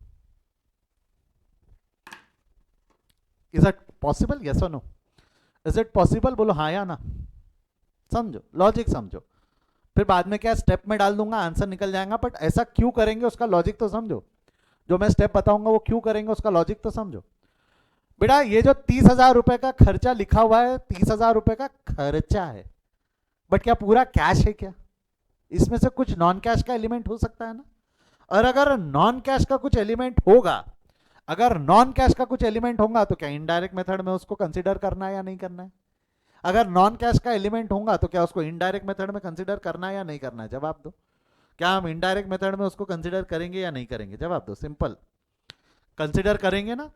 Is it possible? यस और नो? Is it possible? बोलो हाँ या ना। समझो, लॉजिक समझो, फिर बाद में क्या स्टेप में डाल दूंगा, आंसर निकल जाएगा। बट ऐसा क्यों करेंगे उसका लॉजिक तो समझो, जो मैं स्टेप बताऊंगा वो क्यों करेंगे उसका लॉजिक तो समझो। बेटा ये जो 30,000 रुपए का खर्चा लिखा हुआ है, 30,000 रुपए का खर्चा है, बट क्या पूरा कैश है क्या? इसमें से कुछ नॉन कैश का एलिमेंट हो सकता है ना। और अगर नॉन कैश का कुछ एलिमेंट होगा, अगर नॉन कैश का कुछ एलिमेंट होगा तो क्या इनडायरेक्ट मेथड में उसको कंसिडर करना है या नहीं करना है? अगर नॉन कैश का एलिमेंट होगा तो क्या उसको इनडायरेक्ट मेथड में कंसिडर करना है या नहीं करना है? जवाब दो। क्या हम इनडायरेक्ट मेथड में उसको कंसिडर करेंगे या नहीं करेंगे? जवाब दो, सिंपल। कंसिडर करेंगे ना,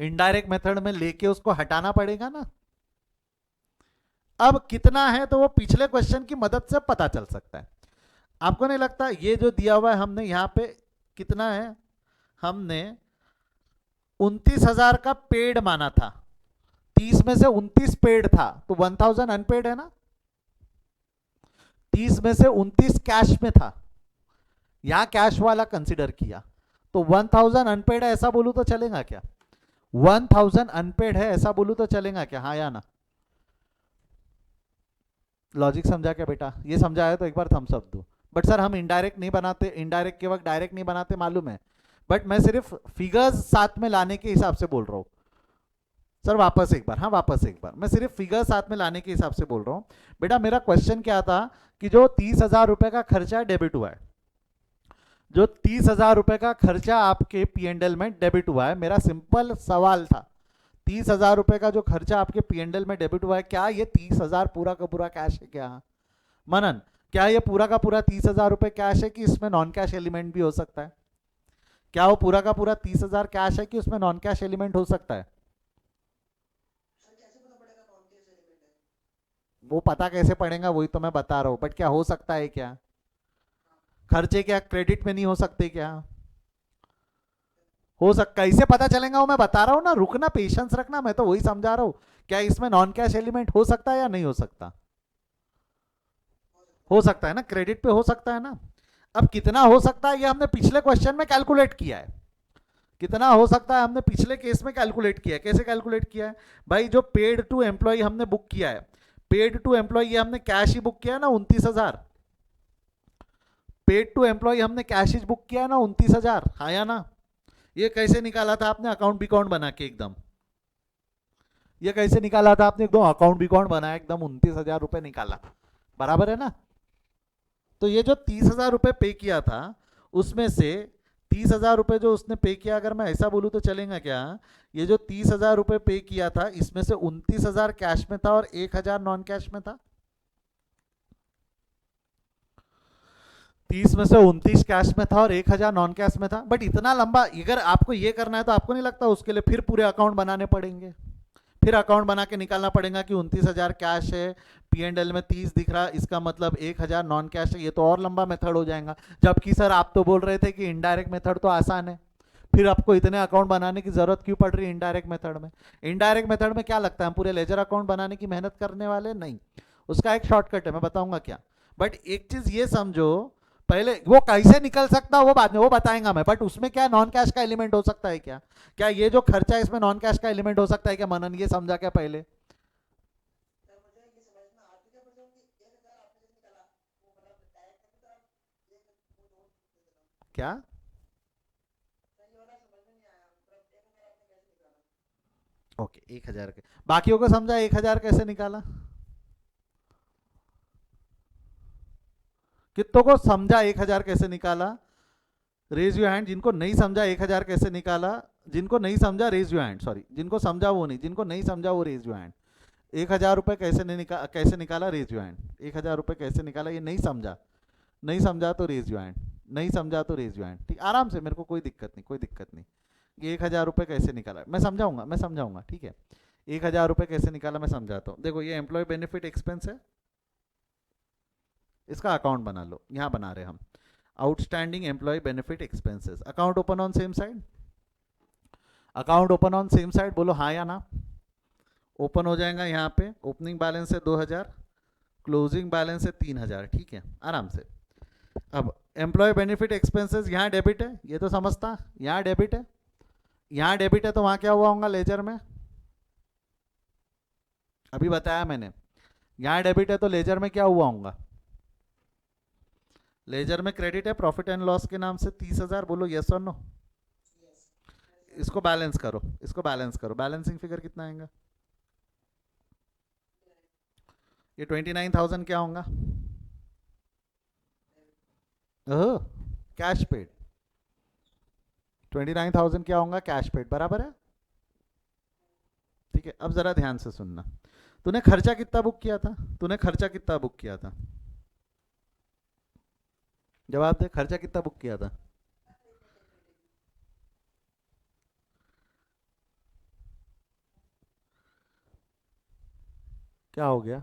इनडायरेक्ट मेथड में लेके उसको हटाना पड़ेगा ना। अब कितना है तो वो पिछले क्वेश्चन की मदद से पता चल सकता है। आपको नहीं लगता ये जो दिया हुआ है हमने यहाँ पे कितना है, हमने 29,000 का पेड माना था, 30 में से 29 पेड था तो 1000 अनपेड है ना, 30 में से 29 कैश में था, यहां कैश वाला कंसिडर किया तो 1000 अनपेड है ऐसा बोलूं तो चलेगा क्या? 1000 अनपेड है ऐसा बोलूं तो चलेगा क्या? हाँ या ना? लॉजिक समझा क्या बेटा? ये समझाया तो एक बार थम्स अप दो। बट सर हम इनडायरेक्ट नहीं बनाते, इनडायरेक्ट के वक्त डायरेक्ट नहीं बनाते मालूम है, बट मैं सिर्फ फिगर्स साथ में लाने के हिसाब से बोल रहा हूँ। सर वापस एक बार, हाँ वापस एक बार, मैं सिर्फ फिगर साथ में लाने के हिसाब से बोल रहा हूँ। बेटा मेरा क्वेश्चन क्या था कि जो 30,000 रुपए का खर्चा डेबिट हुआ है, जो 30,000 रुपए का खर्चा आपके पीएनडल में डेबिट हुआ है, मेरा सिंपल सवाल था 30,000 रुपए का जो खर्चा आपके पीएनडल में डेबिट हुआ है, क्या ये 30,000 पूरा का पूरा कैश है क्या? मनन, क्या ये पूरा का पूरा 30,000 रुपए कैश है कि इसमें नॉन कैश एलिमेंट भी हो सकता है? क्या वो पूरा का पूरा 30,000 कैश है कि उसमें नॉन कैश एलिमेंट हो सकता है? वो पता कैसे पड़ेगा वही तो मैं बता रहा हूं, बट क्या हो सकता है क्या? खर्चे क्या क्रेडिट में नहीं हो सकते क्या? हो सकता, कैसे पता चलेगा वो मैं बता रहा हूँ ना, रुकना, पेशेंस रखना, मैं तो वही समझा रहा हूँ। क्या इसमें नॉन कैश एलिमेंट हो सकता है या नहीं हो सकता? हो सकता है ना, क्रेडिट पे हो सकता है ना। अब कितना हो सकता है ये हमने पिछले क्वेश्चन में कैलकुलेट किया है, कितना हो सकता है हमने पिछले केस में कैलकुलेट किया है। कैसे कैलकुलेट किया है भाई? जो पेड टू एम्प्लॉय हमने बुक किया है, पेड टू एम्प्लॉय ये हमने कैश ही बुक किया है ना 29,000, पेड टू एम्प्लॉय हमने कैश ही बुक किया है ना 29,000, हाँ या ना? ये कैसे निकाला था आपने? अकाउंट बिकाउंट बना के एकदम, ये कैसे निकाला था आपने? एकदम अकाउंट बिकाउंट बनाया, एकदम 29,000 रुपए निकाला, बराबर है ना? तो ये जो 30,000 रुपए पे किया था, उसमें से 30,000 रुपए जो उसने पे किया, अगर मैं ऐसा बोलूँ तो चलेगा क्या? ये जो 30,000 रुपए पे किया था, इसमें से 29,000 कैश में था और 1,000 नॉन कैश में था। 30 में से 29 कैश में था और 1,000 नॉन कैश में था। बट इतना लंबा अगर आपको ये करना है तो आपको नहीं लगता उसके लिए फिर पूरे अकाउंट बनाने पड़ेंगे? फिर अकाउंट बना के निकालना पड़ेगा कि 29,000 कैश है, पीएनडल में 30 दिख रहा, इसका मतलब 1,000 नॉन कैश है। ये तो और लंबा मेथड हो जाएगा। जबकि सर आप तो बोल रहे थे कि इनडायरेक्ट मेथड तो आसान है, फिर आपको इतने अकाउंट बनाने की जरूरत क्यों पड़ रही है इनडायरेक्ट मेथड में? इनडायरेक्ट मेथड में क्या लगता है हम पूरे लेजर अकाउंट बनाने की मेहनत करने वाले नहीं, उसका एक शॉर्टकट है, मैं बताऊंगा क्या। बट एक चीज ये समझो, पहले वो कैसे निकल सकता है वो बाद में वो बताएंगा मैं, बट उसमें क्या नॉन कैश का एलिमेंट हो सकता है क्या? क्या ये जो खर्चा है इसमें नॉन कैश का एलिमेंट हो सकता है क्या? मनन ये समझा क्या पहले? क्या? ओके 1,000 के, बाकियों को समझा 1,000 कैसे निकाला? कितनों को समझा 1,000 कैसे निकाला? रेज यू हैंड जिनको नहीं समझा 1,000 कैसे निकाला। जिनको नहीं समझा रेज यू हैंड, सॉरी जिनको समझा वो नहीं, जिनको नहीं समझा वो रेज यू हैंड। 1,000 रुपए कैसे नहीं कैसे निकाला? Raise you hand. 1,000 रुपए कैसे निकाला ये नहीं समझा, नहीं समझा तो रेज यू हैंड, नहीं समझा तो रेज यू हैंड। ठीक, आराम से, मेरे को कोई दिक्कत नहीं, कोई दिक्कत नहीं। ये 1,000 रुपए कैसे निकाला मैं समझाऊंगा, मैं समझाऊंगा, ठीक है। 1,000 रुपए कैसे निकाला मैं समझाता हूँ। देखो ये एम्प्लॉय बेनिफिट एक्सपेंस है, इसका अकाउंट बना लो, यहाँ बना रहे हम outstanding employ benefit expenses. Account open on same side, account open on same side, बोलो हाँ या ना? ओपन हो जाएगा यहाँ पे, ओपनिंग बैलेंस है 2,000, क्लोजिंग बैलेंस है 3,000, ठीक है आराम से। अब एम्प्लॉय बेनिफिट एक्सपेंसेस यहाँ डेबिट है, ये तो समझता, यहाँ डेबिट है, यहाँ डेबिट है तो वहाँ क्या हुआ होगा लेजर में? अभी बताया मैंने, यहाँ डेबिट है तो लेजर में क्या हुआ होगा? लेजर में क्रेडिट है प्रॉफिट एंड लॉस के नाम से 30,000, बोलो यस और नो? इसको बैलेंस करो, इसको बैलेंस करो, बैलेंसिंग फिगर कितना आएगा? ये 29,000 क्या होगा? कैश पेड, 29,000 क्या होगा? कैश पेड, बराबर है? ठीक है, अब जरा ध्यान से सुनना। तूने खर्चा कितना बुक किया था? तूने खर्चा कितना बुक किया था? जवाब दे, खर्चा कितना बुक किया था? क्या हो गया?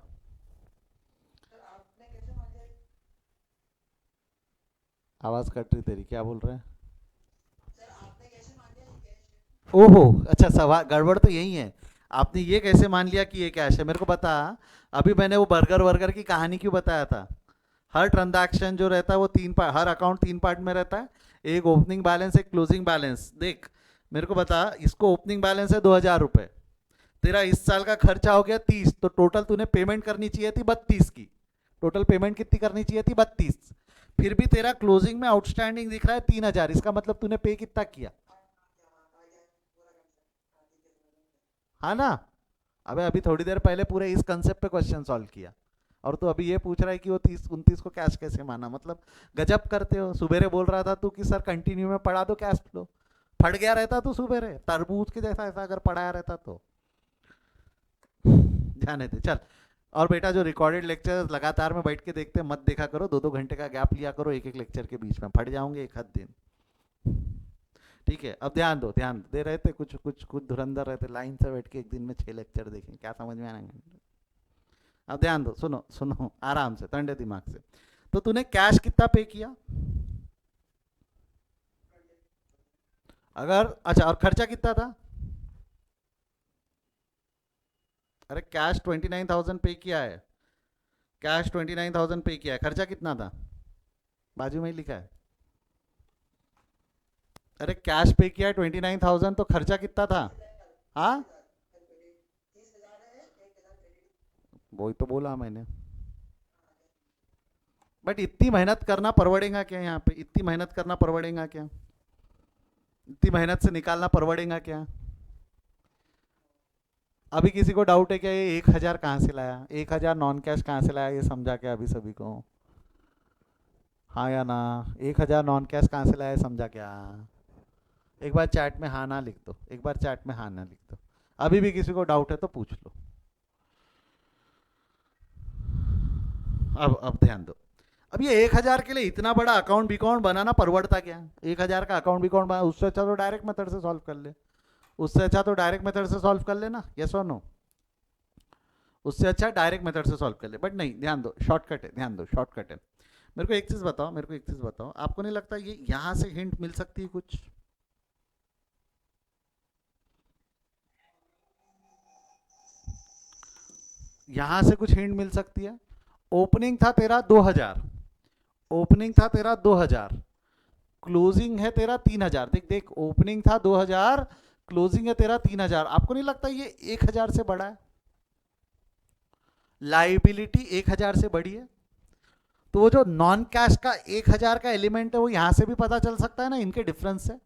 आवाज कट रही तेरी, क्या बोल रहे हैं? ओहो, अच्छा, सवाल गड़बड़ तो यही है। आपने ये कैसे मान लिया कि ये कैश है? मेरे को बता। अभी मैंने वो बर्गर वर्गर की कहानी क्यों बताया था? हर ट्रांजैक्शन जो रहता है वो तीन पार्ट, हर अकाउंट तीन पार्ट में रहता है। एक ओपनिंग बैलेंस, एक क्लोजिंग बैलेंस। देख, मेरे को बता, इसको ओपनिंग बैलेंस है 2,000 रुपये, तेरा इस साल का खर्चा हो गया 30, तो टोटल तूने पेमेंट करनी चाहिए थी 32 की। टोटल पेमेंट कितनी करनी चाहिए थी? 32। फिर भी तेरा क्लोजिंग में आउटस्टैंडिंग दिख रहा है 3,000, इसका मतलब तूने पे कितना किया? हाँ ना? अबे अभी थोड़ी देर पहले पूरे इस कंसेप्ट पे क्वेश्चन सॉल्व किया, और तू अभी ये पूछ रहा है कि वो 30-29 को कैश कैसे माना? मतलब गजब करते हो। सुबेरे बोल रहा था तू कि सर कंटिन्यू में पढ़ा दो कैश फ्लो, फट गया रहता तू सुबेरे तरबूज के जैसा, ऐसा अगर पढ़ाया रहता तो। जाने दे, चल। और बेटा, जो रिकॉर्डेड लेक्चर लगातार में बैठ के देखते मत देखा करो, 2-2 घंटे का गैप लिया करो एक एक लेक्चर के बीच में, फट जाओगे एक आध दिन। ठीक है, अब ध्यान दो, ध्यान दे रहे थे, कुछ कुछ कुछ धुरंधर रहते, लाइन से बैठ के एक दिन में 6 लेक्चर देखें, क्या समझ में आएंगे? अब ध्यान दो, सुनो सुनो आराम से, ठंडे दिमाग से। तो तूने कैश कितना पे किया? अगर अच्छा, और खर्चा कितना था? अरे कैश 29,000 पे किया है, कैश 29,000 पे किया है, खर्चा कितना था? बाजू में ही लिखा है। अरे कैश पे किया है 29,000, तो खर्चा कितना था? हाँ, वही तो बोला मैंने। बट इतनी मेहनत करना परवड़ेगा क्या यहाँ पे? इतनी मेहनत करना परवड़ेगा क्या? इतनी मेहनत से निकालना परवड़ेगा क्या? अभी किसी को डाउट है क्या ये 1,000 कहाँ से लाया? 1,000 नॉन कैश कहाँ से लाया? ये समझा क्या अभी सभी को? हाँ या ना? 1,000 नॉन कैश कहाँ से लाया है, समझा क्या? एक बार चैट में हाँ ना लिख दो, एक बार चैट में हाँ ना लिख दो। अभी भी किसी को डाउट है तो पूछ लो। अब ध्यान दो। अब ये 1,000 के लिए इतना बड़ा अकाउंट बिकाउंट बनाना परवड़ता क्या? 1,000 का अकाउंट बिकाउंट बना, उससे अच्छा तो डायरेक्ट मेथड से सॉल्व कर ले। उससे अच्छा तो डायरेक्ट मेथड से सॉल्व कर लेना, यस और नो? उससे अच्छा डायरेक्ट मेथड से सॉल्व कर ले। बट नहीं, ध्यान दो, शॉर्टकट है, ध्यान दो, शॉर्टकट है। मेरे को एक चीज बताओ, मेरे को एक चीज बताओ, आपको नहीं लगता ये यहां से हिंट मिल सकती है कुछ? यहां से कुछ हिंट मिल सकती है। ओपनिंग था तेरा 2,000, ओपनिंग था तेरा 2,000, क्लोजिंग है तेरा 3,000। देख देख, ओपनिंग था 2,000, क्लोजिंग है तेरा 3,000। आपको नहीं लगता ये 1,000 से बड़ा है? लाइबिलिटी 1,000 से बड़ी है। तो वो जो नॉन कैश का 1,000 का एलिमेंट है वो यहां से भी पता चल सकता है ना, इनके डिफरेंस से।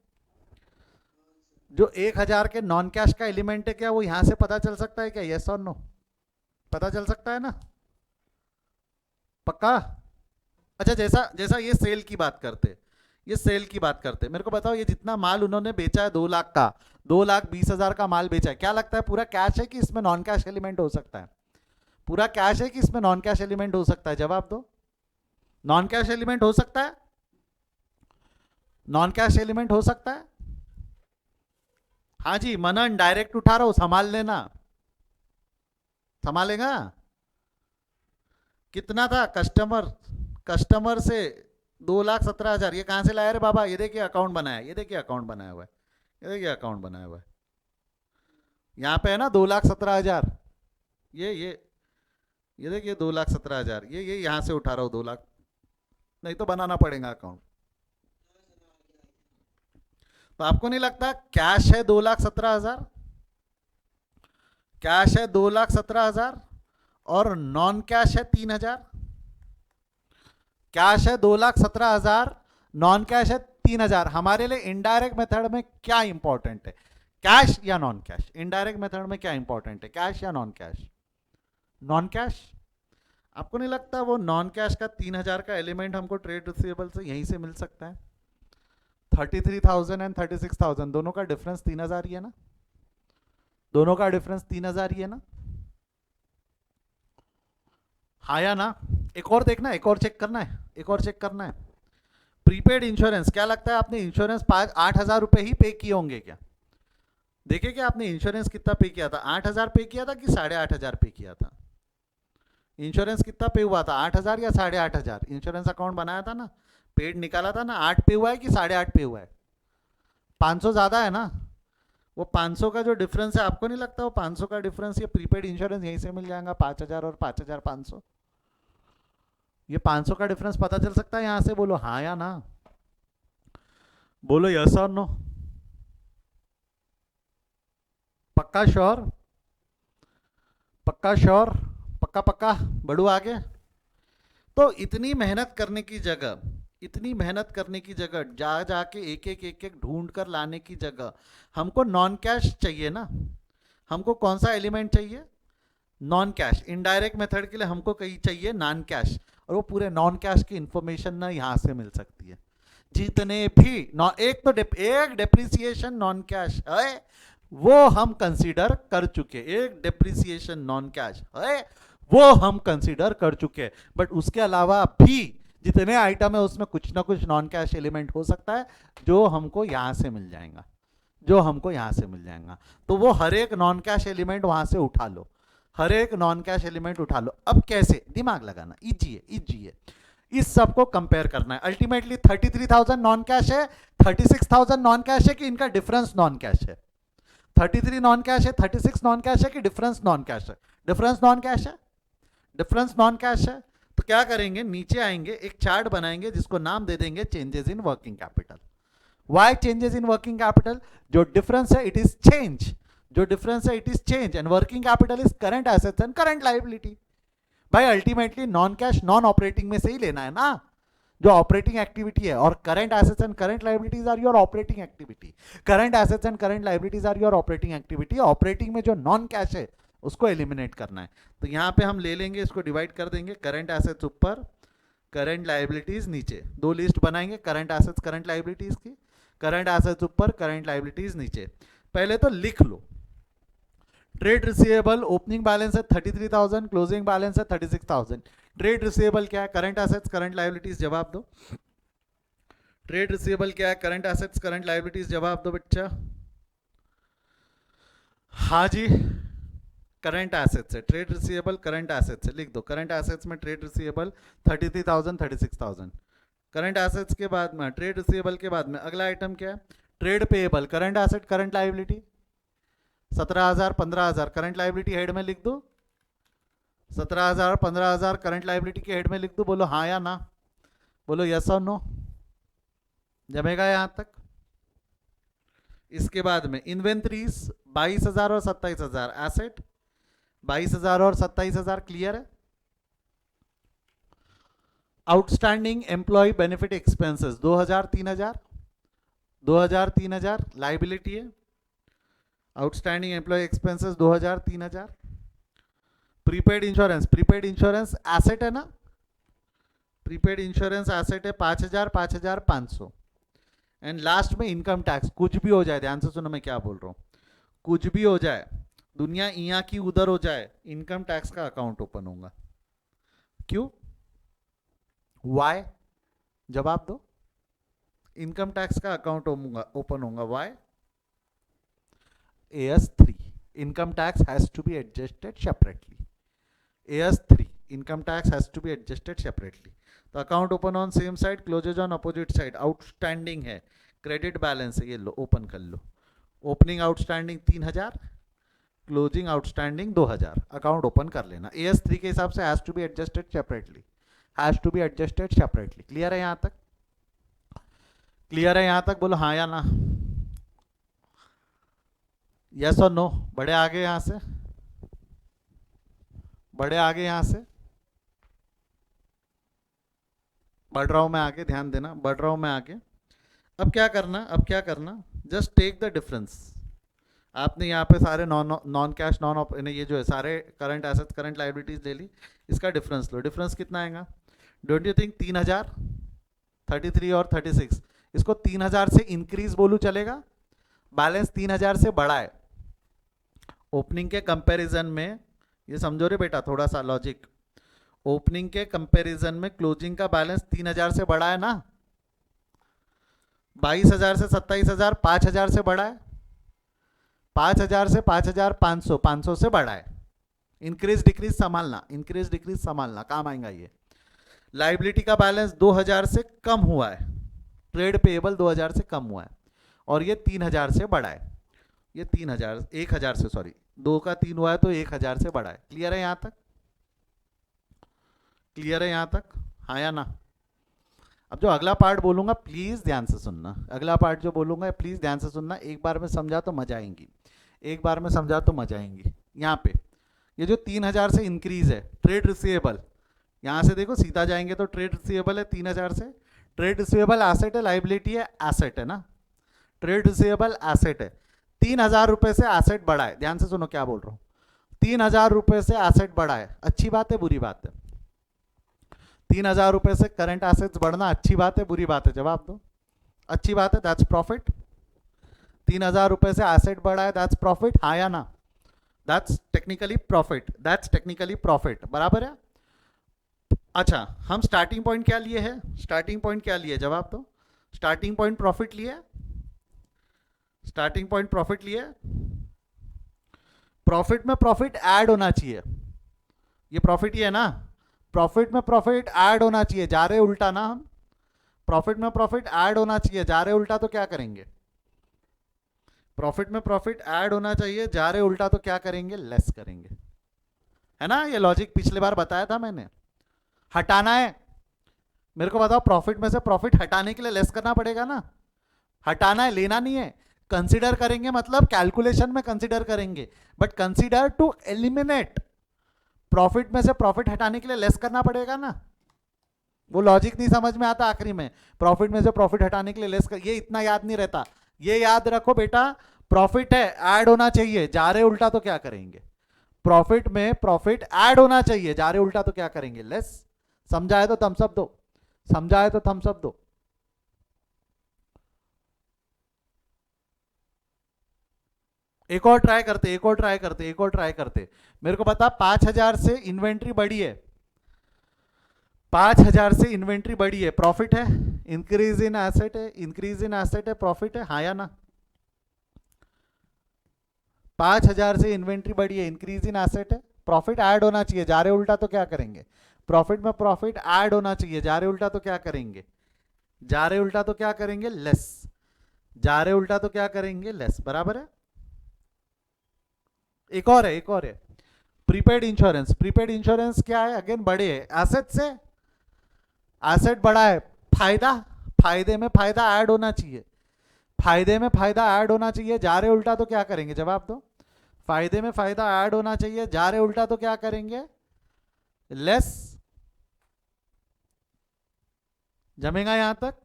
जो 1,000 के नॉन कैश का एलिमेंट है, क्या वो यहां से पता चल सकता है क्या? यस और नो? पता चल सकता है ना? पक्का? अच्छा, जैसा जैसा ये सेल की बात करते, ये सेल की बात करते, मेरे को बताओ, ये जितना माल उन्होंने बेचा है 2 लाख का, 2,20,000 का माल बेचा है, क्या लगता है पूरा कैश है कि इसमें नॉन कैश एलिमेंट हो सकता है? पूरा कैश है कि इसमें नॉन कैश एलिमेंट हो सकता है? जवाब दो। नॉन कैश एलिमेंट हो सकता है? नॉन कैश एलिमेंट हो सकता है? हाँ जी, मनन डायरेक्ट उठा रहा हूं, संभाल लेना। संभालेगा? कितना था कस्टमर? कस्टमर से 2,17,000, ये कहां से लाया रे बाबा? ये देखिए अकाउंट बनाया, ये देखिए अकाउंट बनाया हुआ है, ये देखिए अकाउंट बनाया हुआ है। यहाँ पे है ना 2,17,000, ये ये देखिए 2,17,000, ये यहाँ से उठा रहा हूँ 2 लाख, नहीं तो बनाना पड़ेगा अकाउंट। तो आपको नहीं लगता कैश है 2,17,000, कैश है 2,17,000, और नॉन कैश है 3,000? कैश है 2,17,000, नॉन कैश है 3,000। हमारे लिए इनडायरेक्ट मेथड में क्या इंपॉर्टेंट है, कैश या नॉन कैश? इनडायरेक्ट मेथड में क्या इंपॉर्टेंट है, कैश या नॉन कैश? Non cash. आपको नहीं लगता वो नॉन कैश का 3,000 का एलिमेंट हमको ट्रेड रिसीवेबल से यहीं से मिल सकता है? 33,000 एंड 36,000 दोनों का डिफरेंस 3,000 ही है ना, दोनों का डिफरेंस 3,000 ही है ना, हाँ या ना। एक और देखना है, एक और चेक करना है, एक और चेक करना है। प्रीपेड इंश्योरेंस, क्या लगता है आपने इंश्योरेंस 8,000 रुपए ही पे किए होंगे क्या? देखिए कि आपने इंश्योरेंस कितना पे किया था, 8,000 पे किया था कि 8,500 पे किया था? इंश्योरेंस कितना पे हुआ था, 8,000 या 8,500? इंश्योरेंस अकाउंट बनाया था ना, पेड निकाला था ना, 8 पे हुआ है कि 8,500 पे हुआ है? 500 ज्यादा है ना। वो 500 का जो डिफरेंस है, आपको नहीं लगता वो 500 का डिफरेंस ये प्रीपेड इंश्योरेंस यहीं से मिल जाएगा, 5,000 और 5,500, ये 500 का डिफरेंस पता चल सकता है यहां से? बोलो हाँ या ना, बोलो यस और नो। पक्का श्योर, पक्का श्योर, पक्का पक्का, बढ़ू आगे। तो इतनी मेहनत करने की जगह, इतनी मेहनत करने की जगह, जा जाके एक एक ढूंढ कर लाने की जगह, हमको नॉन कैश चाहिए ना। हमको कौन सा एलिमेंट चाहिए? Non cash. इनडायरेक्ट मेथड के लिए हमको कहीं चाहिए नॉन कैश, और वो पूरे नॉन कैश की इंफॉर्मेशन ना यहां से मिल सकती है। जितने भी एक तो एक डेप्रिसिएशन नॉन कैश है वो हम कंसीडर कर चुके, एक डेप्रिसिएशन नॉन कैश है वो हम कंसीडर कर चुके, बट उसके अलावा भी जितने आइटम है उसमें कुछ ना कुछ नॉन कैश एलिमेंट हो सकता है जो हमको यहां से मिल जाएगा, जो हमको यहां से मिल जाएगा। तो वो हर एक नॉन कैश एलिमेंट वहां से उठा लो, हर एक नॉन कैश एलिमेंट उठा लो। अब कैसे, दिमाग लगाना, इजी है, इजी है। इस सब को कंपेयर करना है। अल्टीमेटली 33,000 नॉन कैश है, 36,000 नॉन कैश है कि इनका डिफरेंस नॉन कैश है? 33 नॉन कैश है, 36 नॉन कैश है कि डिफरेंस नॉन कैश है? डिफरेंस नॉन कैश है, डिफरेंस नॉन कैश है। तो क्या करेंगे, नीचे आएंगे, एक चार्ट बनाएंगे जिसको नाम दे देंगे changes in working capital. Why changes in working capital? जो डिफरेंस है इट इज चेंज, जो डिफरेंस है it is change, and working capital is current assets and current liability. भाई ultimately non cash non operating में से ही लेना है ना, जो ऑपरेटिंग एक्टिविटी है, और current assets and current liabilities are your operating activity. Current assets and current liabilities are your operating activity. Operating में जो नॉन कैश है उसको एलिमिनेट करना है। तो यहां पे हम ले लेंगे, इसको डिवाइड कर देंगे, करंट एसेट्स ऊपर, करंट लायबिलिटीज नीचे, दो लिस्ट बनाएंगे करंट एसेट्स करंट लायबिलिटीज की, करंट एसेट्स ऊपर, करंट लायबिलिटीज नीचे। पहले तो लिख लो, ट्रेड रिसीवेबल ओपनिंग बैलेंस है 33,000, क्लोजिंग बैलेंस है 36,000। ट्रेड रिसीवेबल क्या है, करंट एसेट्स करंट लायबिलिटीज, जवाब दो। ट्रेड रिसीवेबल क्या है, करंट एसेट्स करंट लायबिलिटीज, जवाब दो बच्चा। हाँ जी, करंट एसेट्स है, ट्रेड रिसीवेबल करंट एसेट्स है, लिख दो। करंट एसेट्स में ट्रेड रिसीवेबल 33,000 36,000। करंट एसेट्स के बाद में, ट्रेड रिसीवेबल के बाद में अगला आइटम क्या है, trade payable, current asset current liability 17,000 15,000, current liability head में लिख दो। 17,000 15,000 करंट लायबिलिटी के हेड में लिख दो। बोलो हाँ या ना, बोलो यस और नो, जमेगा यहां तक? इसके बाद में इन्वेंट्रीज 22,000 और 27,000, एसेट 22,000 और 27,000, क्लियर है? Outstanding employ benefit expenses 2,000 3,000, 2,000 3,000 liability है। Outstanding employ expenses 2,000 3,000। Prepaid insurance, prepaid insurance asset है ना, प्रीपेड इंश्योरेंस एसेट है 5,000 5,000 500। एंड लास्ट में इनकम टैक्स, कुछ भी हो जाए, ध्यान से सुनो मैं क्या बोल रहा हूं, कुछ भी हो जाए, दुनिया यहाँ की उधर हो जाए, इनकम टैक्स का अकाउंट ओपन होगा। क्यों, वाई, जवाब दो। इनकम टैक्स का अकाउंट ओपन होगा, Y? AS3 income tax has to be adjusted separately. AS3 income tax has to be adjusted separately. तो account open on same side, closes on opposite side. Outstanding है, credit balance है, ये लो open कर लो। Opening outstanding 3,000, closing outstanding 2,000, account open कर लेना। AS3 के हिसाब से has to be adjusted separately, has to be adjusted separately. Clear है यहां तक? क्लियर है यहां तक? बोलो हाँ या ना, यस और नो। बड़े आगे यहां से, बड़े आगे यहां से, बढ़ रहा हूं मैं आगे, ध्यान देना, बढ़ रहा हूं मैं आगे। अब क्या करना, अब क्या करना, जस्ट टेक द डिफरेंस। आपने यहाँ पे सारे नॉन कैश नॉन ये जो है सारे करंट एसेट्स करंट लायबिलिटीज ले ली, इसका डिफरेंस लो। डिफरेंस कितना आएगा, डोंट यू थिंक 3,000, 33 और 36, इसको 3000 से इंक्रीज बोलूं चलेगा, बैलेंस 3000 से बढ़ा है। ओपनिंग के कंपैरिजन में, ये समझो रे बेटा थोड़ा सा लॉजिक, ओपनिंग के कंपैरिजन में क्लोजिंग का बैलेंस 3000 से बढ़ा है ना, 22,000 से 27,000, 5,000 से बढ़ा है, 5,000 से 5,500, 500 से बढ़ा है। इंक्रीज डिक्रीज संभालना, इंक्रीज डिक्रीज संभालना, काम आएगा ये। लाइबिलिटी का बैलेंस 2,000 से कम हुआ है, ट्रेड पेएबल 2,000 से कम हुआ है, और ये 3,000 से बढ़ा है। ये 3,000, 1,000 से, सॉरी 2 का 3 हुआ है तो 1,000 से बढ़ा है। क्लियर है यहाँ तक? क्लियर है यहाँ तक? हाँ या ना? अब जो अगला पार्ट बोलूंगा प्लीज ध्यान से सुनना, अगला पार्ट जो बोलूंगा प्लीज ध्यान से सुनना, एक बार में समझा तो मजा आएंगी, एक बार में समझा तो मजा आएंगी। यहाँ पे ये जो 3,000 से इंक्रीज है ट्रेड रिसीवेबल, यहाँ से देखो सीधा जाएंगे तो ट्रेड रिसीवेबल है 3,000 से, ट्रेड रिसीवेबल एसेट है, लाइबिलिटी है, एसेट है ना, ट्रेड रिसीवेबल एसेट है। 3,000 रुपए से एसेट बढ़ा है, ध्यान से सुनो क्या बोल रहा हूँ, 3,000 रुपए से एसेट बढ़ा है, अच्छी बात है बुरी बात है? 3,000 रुपए से करंट एसेट्स बढ़ना अच्छी बात है बुरी बात है? जवाब दो। अच्छी बात है, दैट्स प्रॉफिट। 3,000 रुपए से एसेट बढ़ा है, दैट्स प्रॉफिट, हाँ या ना? That's technically profit, that's technically profit, बराबर है। अच्छा, हम स्टार्टिंग पॉइंट क्या लिए है? स्टार्टिंग पॉइंट क्या लिए? जवाब दो। स्टार्टिंग पॉइंट प्रॉफिट लिए, स्टार्टिंग पॉइंट प्रॉफिट लिए। प्रॉफिट में प्रॉफिट ऐड होना चाहिए, ये प्रॉफिट ही है ना, प्रॉफिट में प्रॉफिट ऐड होना चाहिए, जा रहे उल्टा ना हम, प्रॉफिट में प्रॉफिट ऐड होना चाहिए, जा रहे उल्टा तो क्या करेंगे? प्रॉफिट में प्रॉफिट ऐड होना चाहिए, जा रहे उल्टा तो क्या करेंगे? लेस करेंगे, है ना? ये लॉजिक पिछले बार बताया था मैंने। हटाना है, मेरे को बताओ, प्रॉफिट में से प्रॉफिट हटाने के लिए लेस करना पड़ेगा ना, हटाना है, लेना नहीं है। कंसीडर करेंगे मतलब कैलकुलेशन में कंसीडर करेंगे, but consider to eliminate, profit में से प्रॉफिट हटाने के लिए लेस करना पड़ेगा ना। वो लॉजिक नहीं समझ में आता आखिरी में, प्रॉफिट में से प्रॉफिट हटाने के लिए लेस कर, ये इतना याद नहीं रहता, ये याद रखो बेटा, प्रॉफिट है ऐड होना चाहिए, जा रहे उल्टा तो क्या करेंगे? प्रॉफिट में प्रॉफिट ऐड होना चाहिए, जा रहे उल्टा तो क्या करेंगे? लेस। समझाए तो थम्स अप दो, समझाए तो थम्स अप दो। एक और ट्राई करते, एक और ट्राई करते, एक और ट्राई करते। मेरे को बता, 5,000 से इन्वेंट्री बढ़ी है, 5,000 से इन्वेंट्री बढ़ी है, प्रॉफिट है, इंक्रीज इन एसेट है, इंक्रीज इन एसेट है, प्रॉफिट है, हाँ या ना? 5,000 से इन्वेंट्री बढ़ी है, इंक्रीज इन एसेट है, प्रॉफिट ऐड होना चाहिए, जा रहे उल्टा तो क्या करेंगे? प्रॉफिट में प्रॉफिट ऐड होना चाहिए, जा रहे उल्टा तो क्या करेंगे? जा रहे उल्टा तो क्या करेंगे? लेस। जा रहे उल्टा तो क्या करेंगे? लेस, बराबर है। एक और है, एक और है, प्रीपेड इंश्योरेंस। प्रीपेड इंश्योरेंस क्या है? अगेन बड़े है, एसेट से एसेट बड़ा है, फायदा, फायदे में फायदा ऐड होना चाहिए, फायदे में फायदा ऐड होना चाहिए, जा रहे उल्टा तो क्या करेंगे? जवाब दो। फायदे में फायदा ऐड होना चाहिए, जा रहे उल्टा तो क्या करेंगे? लेस। जमेगा यहां तक?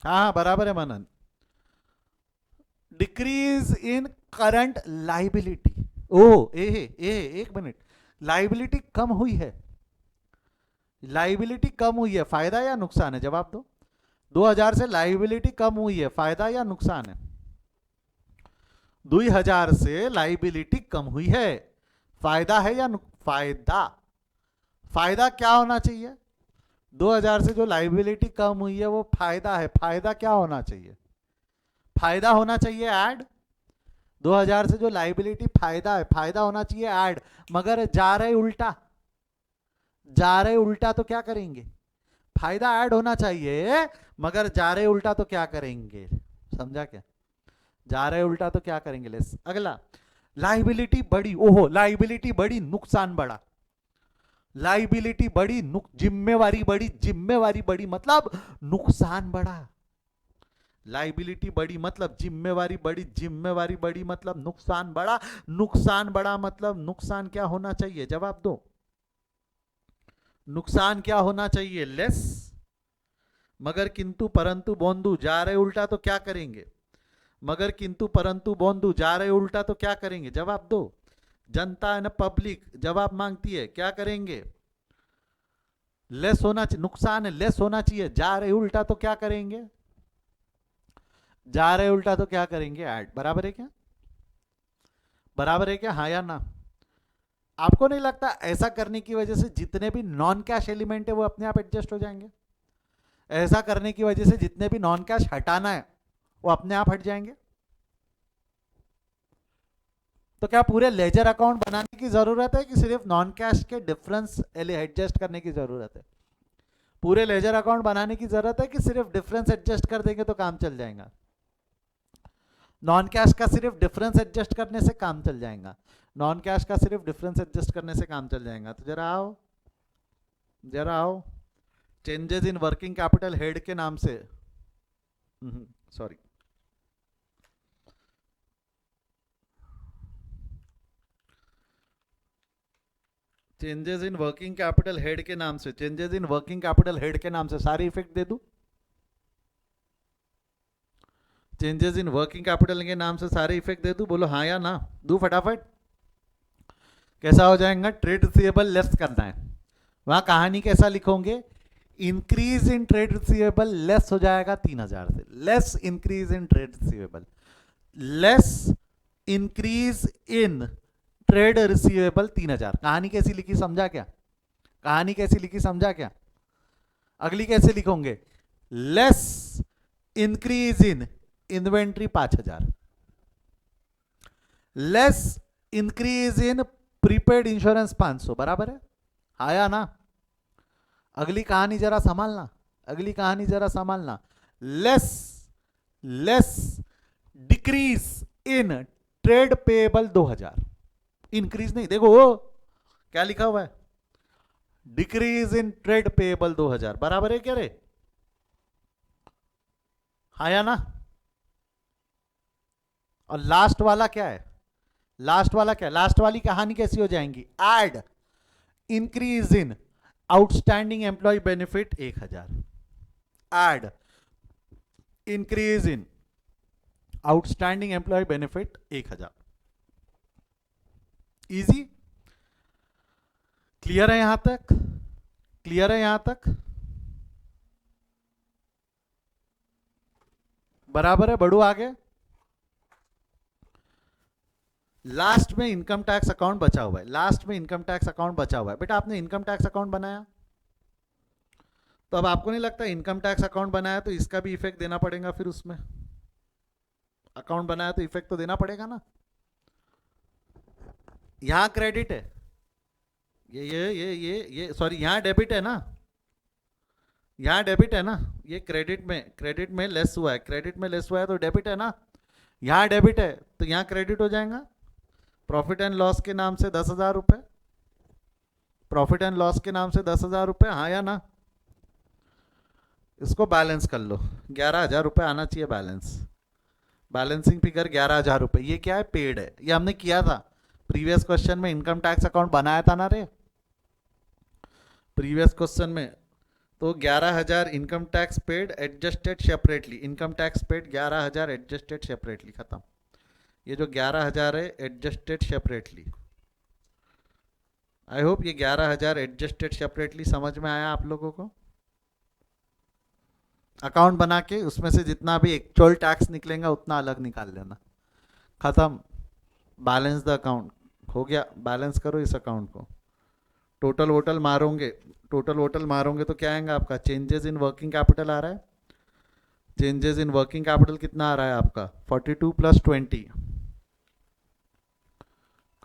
हाँ बराबर है मनन। डिक्रीज इन करंट लाइबिलिटी, ओ एक मिनट, लाइबिलिटी कम हुई है, लाइबिलिटी कम हुई है, फायदा या नुकसान है? जवाब दो। 2,000 से लाइबिलिटी कम हुई है, फायदा या नुकसान है? 2,000 से लाइबिलिटी कम हुई है, फायदा है या फायदा? फायदा क्या होना चाहिए? 2,000 से जो लाइबिलिटी कम हुई है वो फायदा है, फायदा क्या होना चाहिए? फायदा होना चाहिए ऐड। 2,000 से जो लाइबिलिटी फायदा है, फायदा होना चाहिए ऐड, मगर जा रहे उल्टा, जा रहे उल्टा तो क्या करेंगे? फायदा ऐड होना चाहिए मगर जा रहे उल्टा तो क्या करेंगे? समझा क्या? जा रहे उल्टा तो क्या करेंगे? लेस। अगला, लाइबिलिटी बढ़ी, ओहो लाइबिलिटी बढ़ी, नुकसान बढ़ा, लाइबिलिटी बढ़ी, जिम्मेवारी बढ़ी, जिम्मेवारी बढ़ी मतलब नुकसान बढ़ा, लाइबिलिटी बढ़ी मतलब जिम्मेवारी बढ़ी, जिम्मेवारी बढ़ी मतलब नुकसान बढ़ा, नुकसान बढ़ा मतलब नुकसान क्या होना चाहिए? जवाब दो। नुकसान क्या होना चाहिए? लेस। मगर किंतु परंतु बोंदू, जा रहे उल्टा तो क्या करेंगे? मगर किंतु परंतु बोंदू, जा रहे उल्टा तो क्या करेंगे? जवाब दो। जनता न पब्लिक जवाब मांगती है, क्या करेंगे? लेस होना चाहिए, नुकसान है, लेस होना चाहिए, जा रहे उल्टा तो क्या करेंगे? जा रहे उल्टा तो क्या करेंगे? ऐड। बराबर है क्या? बराबर है क्या? हाँ या ना? आपको नहीं लगता ऐसा करने की वजह से जितने भी नॉन कैश एलिमेंट है वो अपने आप एडजस्ट हो जाएंगे? ऐसा करने की वजह से जितने भी नॉन कैश हटाना है वो अपने आप हट जाएंगे? तो क्या पूरे लेजर अकाउंट बनाने की जरूरत है कि सिर्फ नॉन कैश के डिफरेंस एडजस्ट करने की जरूरत है? पूरे लेजर अकाउंट बनाने की जरूरत है कि सिर्फ डिफरेंस एडजस्ट कर देंगे तो काम चल जाएगा? नॉन कैश का सिर्फ डिफरेंस एडजस्ट करने से काम चल जाएगा? नॉन कैश का सिर्फ डिफरेंस एडजस्ट करने से काम चल जाएगा? तो जरा आओ, जरा आओ। Changes in working capital head के नाम से, sorry, changes in working capital head के नाम से, changes in working capital head के नाम से सारी इफेक्ट दे दूं? चेंजेस इन वर्किंग कैपिटल के नाम से सारे इफेक्ट दे दूं? बोलो हाँ या ना? दू फटाफट। कैसा हो जाएगा? ट्रेड रिसीवेबल लेस करना है, वहां कहानी कैसा लिखोगे? Increase in trade receivable less हो जाएगा 3000 से, less increase in trade receivable, less increase in trade receivable 3000। कहानी कैसी लिखी समझा क्या? कहानी कैसी लिखी समझा क्या? अगली कैसे लिखोगे? Less increase in inventory 5000, less increase in prepaid insurance 500। बराबर है? आया ना? अगली कहानी जरा संभालना, अगली कहानी जरा संभालना। Less, less decrease in trade payable 2000। Increase नहीं, देखो वो क्या लिखा हुआ है, डिक्रीज इन ट्रेड पेएबल 2000। बराबर है क्या रे? आया ना? और लास्ट वाला क्या है? लास्ट वाला क्या? लास्ट वाली कहानी कैसी हो जाएंगी? Add increase in outstanding employ benefit 1000, add increase in outstanding employ benefit 1000। Easy? Clear है यहां तक? क्लियर है यहां तक? बराबर है? बढ़ू आगे। लास्ट में इनकम टैक्स अकाउंट बचा हुआ है, लास्ट में इनकम टैक्स अकाउंट बचा हुआ है। बेटा आपने इनकम टैक्स अकाउंट बनाया, तो अब आपको नहीं लगता इनकम टैक्स अकाउंट बनाया तो इसका भी इफेक्ट देना पड़ेगा? फिर उसमें अकाउंट बनाया तो इफेक्ट तो देना पड़ेगा ना। यहां क्रेडिट है, ये सॉरी, यहां डेबिट है ना, यहां डेबिट है ना, ये क्रेडिट में लेस हुआ है, क्रेडिट में लेस हुआ है तो डेबिट है ना। यहां डेबिट है तो यहां क्रेडिट हो जाएगा। प्रॉफिट एंड लॉस के नाम से 10,000 रुपए, प्रॉफिट एंड लॉस के नाम से 10,000 रुपए, हाँ या ना? इसको बैलेंस कर लो, 11,000 रुपए आना चाहिए बैलेंस, बैलेंसिंग फिगर 11,000 रुपए। ये क्या है? पेड है, ये हमने किया था प्रीवियस क्वेश्चन में, इनकम टैक्स अकाउंट बनाया था ना रे प्रीवियस क्वेश्चन में। तो 11,000 income tax paid adjusted separately, income tax paid 11,000 adjusted separately, खत्म। ये जो 11,000 है एडजस्टेड सेपरेटली, आई होप ये 11,000 एडजस्टेड सेपरेटली समझ में आया आप लोगों को। अकाउंट बना के उसमें से जितना भी एक्चुअल टैक्स निकलेगा उतना अलग निकाल लेना, खत्म। बैलेंस द अकाउंट हो गया, बैलेंस करो इस अकाउंट को। टोटल वोटल मारोगे, टोटल वोटल मारोगे तो क्या आएगा आपका? चेंजेस इन वर्किंग कैपिटल आ रहा है, चेंजेस इन वर्किंग कैपिटल कितना आ रहा है आपका? 42 + 20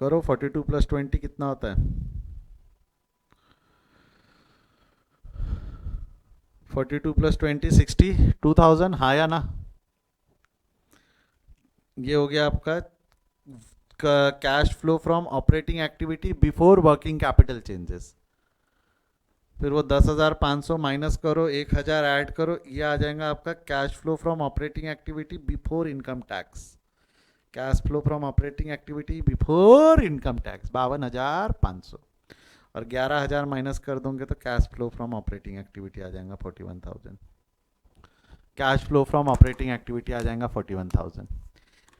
करो, 42 + 20 कितना होता है? 42 + 20 62,000, हाँ या ना? ये हो गया आपका cash flow from operating activity before working capital changes. फिर वो 10,500 माइनस करो, 1,000 ऐड करो, ये आ जाएगा आपका cash flow from operating activity before income tax. Cash flow from operating activity before income tax 52,500, और 11,000 माइनस कर दोगे तो cash flow from operating activity आ जाएगा 41,000। Cash flow from operating activity आ जाएगा 41,000,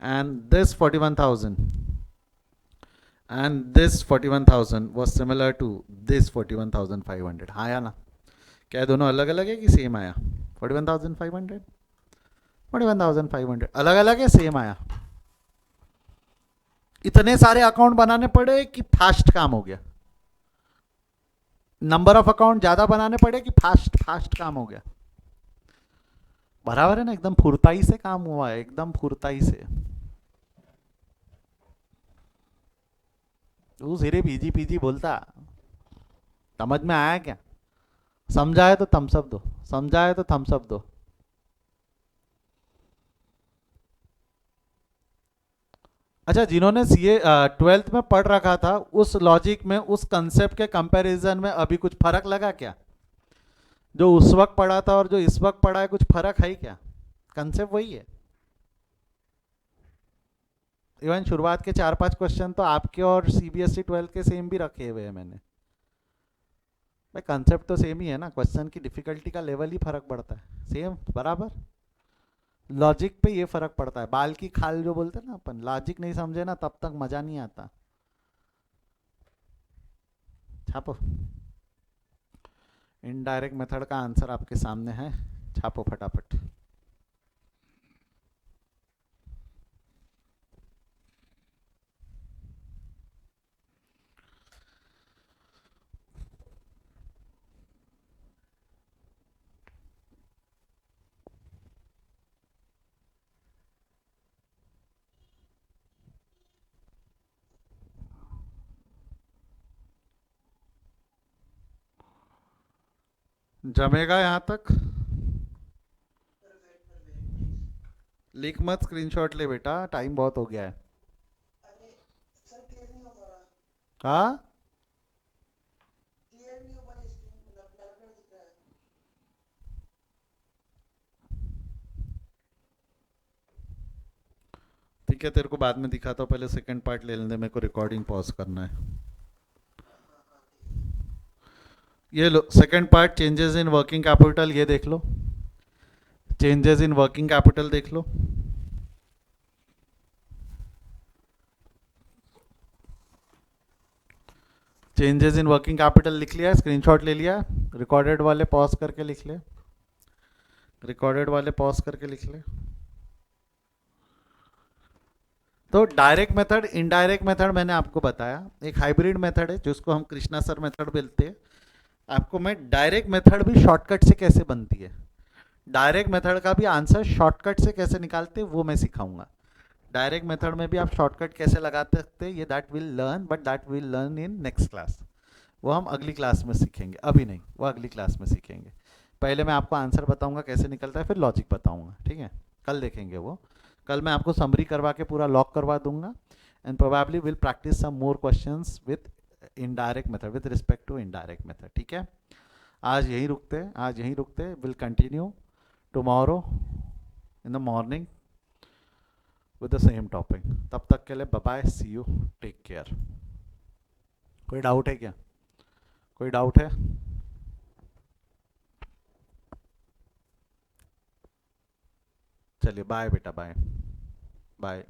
and this 41,000 and this 41,000 was similar to this 41,500. आया ना? क्या दोनों अलग अलग है कि सेम आया? 41,500 41,500 अलग अलग है, सेम आया? इतने सारे अकाउंट बनाने पड़े कि फास्ट काम हो गया? नंबर ऑफ अकाउंट ज्यादा बनाने पड़े कि फास्ट फास्ट काम हो गया? बराबर है ना? एकदम फुर्ताई से काम हुआ है, एकदम फुर्ताई से। तू सिर्फ पीजी पीजी बोलता, समझ में आया क्या? समझा है तो थम्स अप दो, समझा है तो थम्स अप दो। अच्छा, जिन्होंने सीए 12th में पढ़ रखा था, उस लॉजिक में, उस कंसेप्ट के कंपैरिजन में अभी कुछ फर्क लगा क्या? जो उस वक्त पढ़ा था और जो इस वक्त पढ़ा है, कुछ फर्क है क्या? कंसेप्ट वही है। इवन शुरुआत के 4-5 क्वेश्चन तो आपके और सीबीएसई 12 के सेम भी रखे हुए हैं मैंने। भाई कंसेप्ट तो सेम ही है ना, क्वेश्चन की डिफिकल्टी का लेवल ही फर्क पड़ता है, सेम बराबर। लॉजिक पे ये फर्क पड़ता है, बाल की खाल जो बोलते हैं ना अपन, लॉजिक नहीं समझे ना तब तक मजा नहीं आता। छापो, इनडायरेक्ट मेथड का आंसर आपके सामने है, छापो फटाफट। जमेगा यहाँ तक? लिख मत, स्क्रीनशॉट ले बेटा, टाइम बहुत हो गया है। हाँ, ठीक है, तेरे को बाद में दिखाता हूँ, पहले सेकंड पार्ट ले लेने, मेरे को रिकॉर्डिंग पॉज करना है। ये लो second part, changes in working capital, ये देख लो। चेंजेस इन वर्किंग कैपिटल देख लो। चेंजेस इन वर्किंग कैपिटल लिख लिया, स्क्रीनशॉट ले लिया? रिकॉर्डेड वाले पॉज करके लिख ले, रिकॉर्डेड वाले पॉज करके लिख ले। तो डायरेक्ट मेथड, इनडायरेक्ट मेथड मैंने आपको बताया, एक हाइब्रिड मेथड है जिसको हम कृष्णा सर मेथड बोलते हैं। आपको मैं डायरेक्ट मेथड भी शॉर्टकट से कैसे बनती है, डायरेक्ट मेथड का भी आंसर शॉर्टकट से कैसे निकालते हैं वो मैं सिखाऊंगा। डायरेक्ट मेथड में भी आप शॉर्टकट कैसे लगाते सकते हैं, ये that will learn, but that will learn in next class. वो हम अगली क्लास में सीखेंगे, अभी नहीं, वो अगली क्लास में सीखेंगे। पहले मैं आपको आंसर बताऊंगा कैसे निकलता है, फिर लॉजिक बताऊंगा, ठीक है? कल देखेंगे वो। कल मैं आपको समरी करवा के पूरा लॉक करवा दूंगा, and probably will practice some more questions with indirect method, with respect to indirect method, ठीक है? आज यहीं रुकते हैं, आज यहीं रुकते हैं, will continue tomorrow in the morning with the same topic. तब तक के लिए bye bye, see you, take care. कोई डाउट है क्या? कोई डाउट है? चलिए बाय बेटा, बाय बाय।